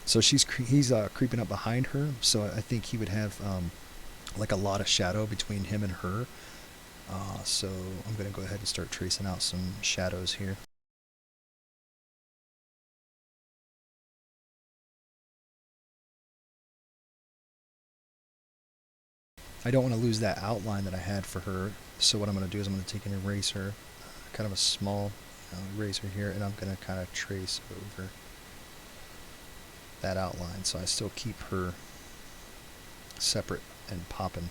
So he's creeping up behind her. So I think he would have like a lot of shadow between him and her. So I'm gonna go ahead and start tracing out some shadows here. I don't want to lose that outline that I had for her. So what I'm going to do is I'm going to take an eraser, kind of a small eraser here, and I'm going to kind of trace over that outline so I still keep her separate and popping.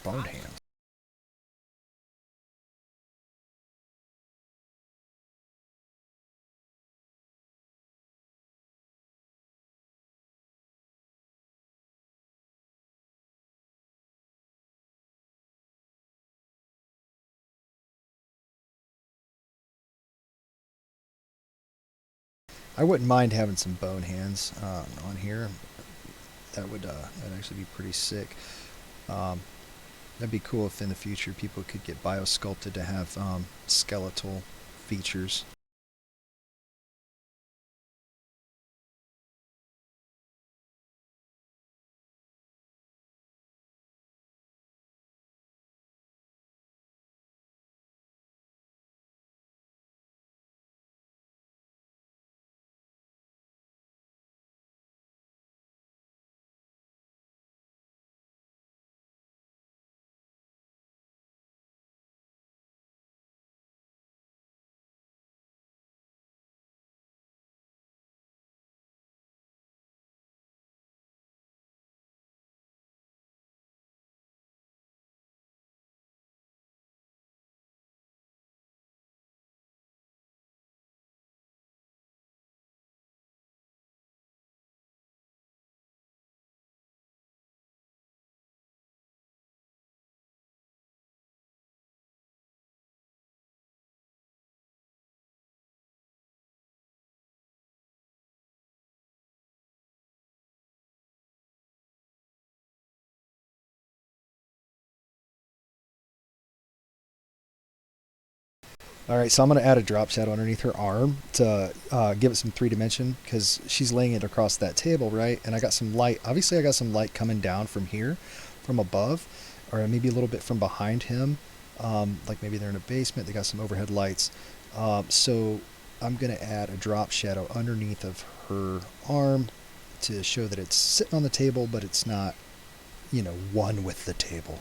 Bone hands. I wouldn't mind having some bone hands on here. That'd actually be pretty sick. Um, that'd be cool if in the future people could get biosculpted to have skeletal features. All right, so I'm going to add a drop shadow underneath her arm to give it some three dimension because she's laying it across that table, right? And I got some light. Obviously, I got some light coming down from here, from above, or maybe a little bit from behind him. Like maybe they're in a basement. They got some overhead lights. So I'm going to add a drop shadow underneath of her arm to show that it's sitting on the table, but it's not, one with the table.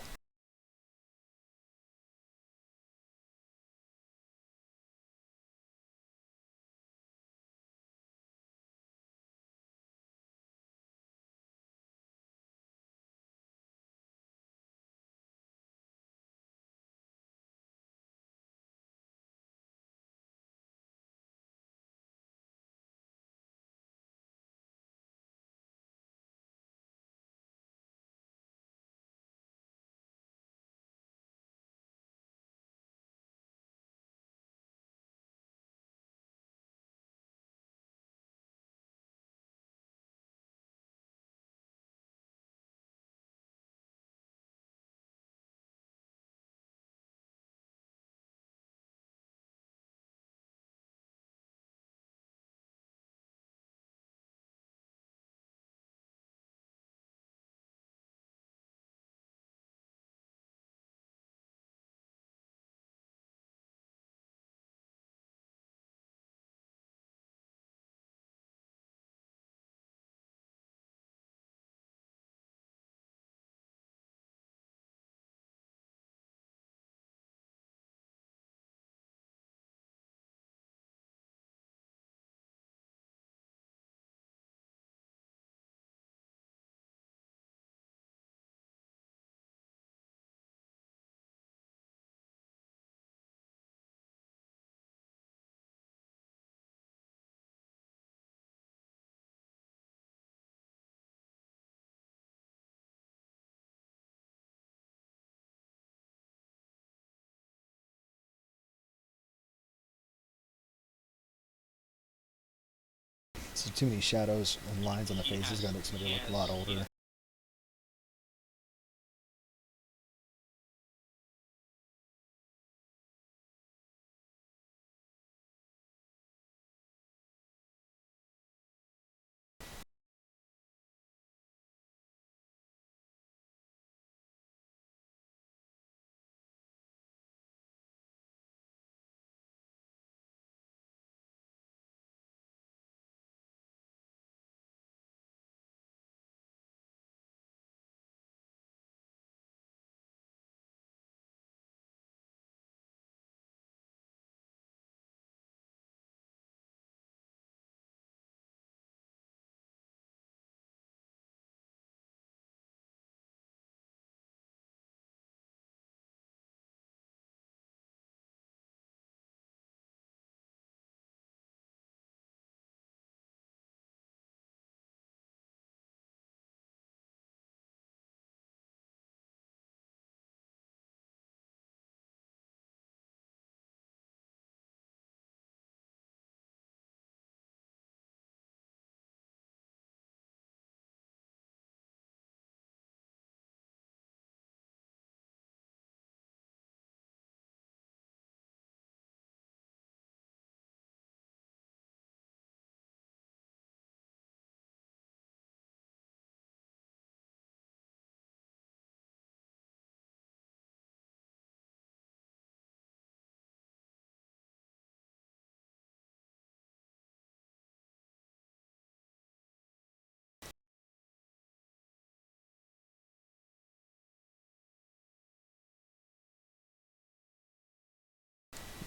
So too many shadows and lines on the face is going to make somebody look a lot older.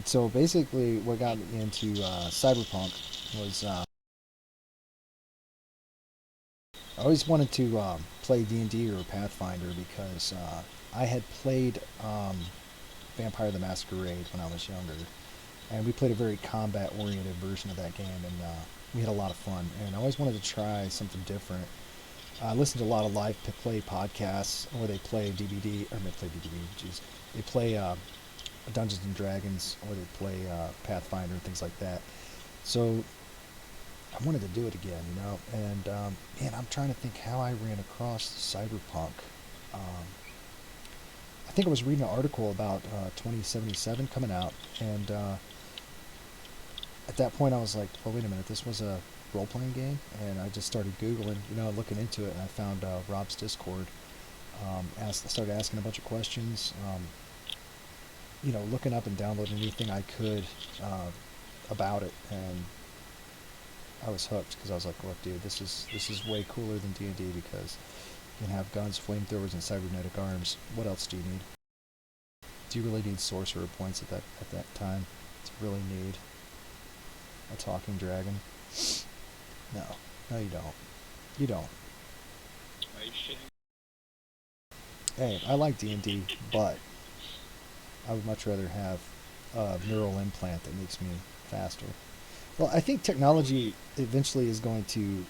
So basically, what got me into Cyberpunk was I always wanted to play D&D or Pathfinder because I had played Vampire the Masquerade when I was younger, and we played a very combat-oriented version of that game, and we had a lot of fun. And I always wanted to try something different. I listened to a lot of live play podcasts where they play DVD, or they play DVD, jeez, they play Dungeons and Dragons, or they play Pathfinder and things like that. So I wanted to do it again, And man, I'm trying to think how I ran across Cyberpunk. Um, I think I was reading an article about 2077 coming out, and at that point I was like, well, wait a minute, this was a role-playing game, and I just started Googling, looking into it, and I found Rob's Discord. I started asking a bunch of questions, looking up and downloading anything I could about it, and I was hooked because I was like, look, dude, this is way cooler than D&D because you can have guns, flamethrowers, and cybernetic arms. What else do you need? Do you really need sorcerer points at that time to really need a talking dragon? No, no, you don't. You don't. Are you shitting? Hey, I like D&D, but I would much rather have a neural implant that makes me faster. Well, I think technology eventually is going to,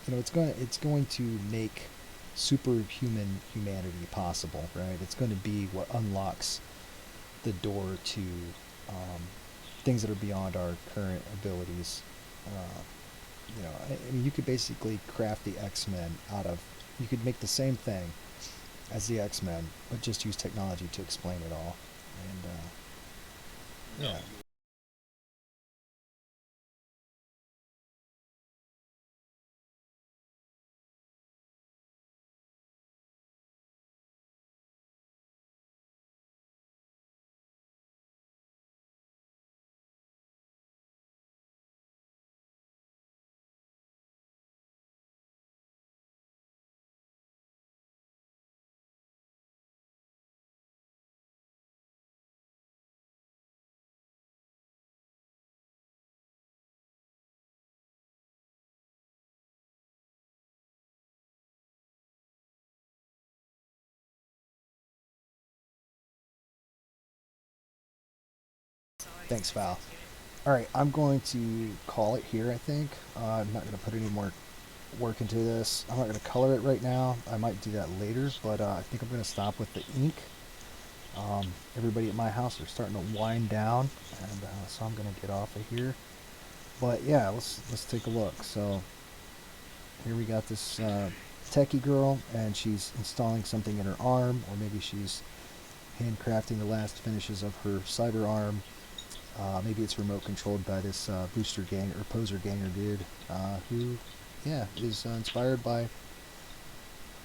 it's going to make superhuman humanity possible, right? It's going to be what unlocks the door to things that are beyond our current abilities. I mean, you could basically craft the X-Men you could make the same thing as the X-Men, but just use technology to explain it all. And, No, yeah. Thanks, Val. All right, I'm going to call it here, I think. I'm not going to put any more work into this. I'm not going to color it right now. I might do that later, but I think I'm going to stop with the ink. Everybody at my house are starting to wind down, and so I'm going to get off of here. But yeah, let's take a look. So here we got this techie girl, and she's installing something in her arm, or maybe she's handcrafting the last finishes of her cyber arm. Maybe it's remote controlled by this booster gang or poser ganger dude who, yeah, is inspired by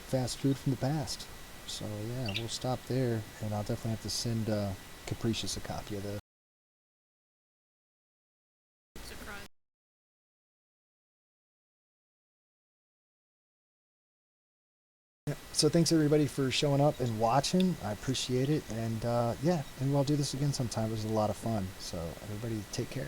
fast food from the past. So yeah, we'll stop there, and I'll definitely have to send Capricious a copy of this. So thanks everybody for showing up and watching. I appreciate it, and yeah, and we'll do this again sometime. It was a lot of fun. So everybody, take care.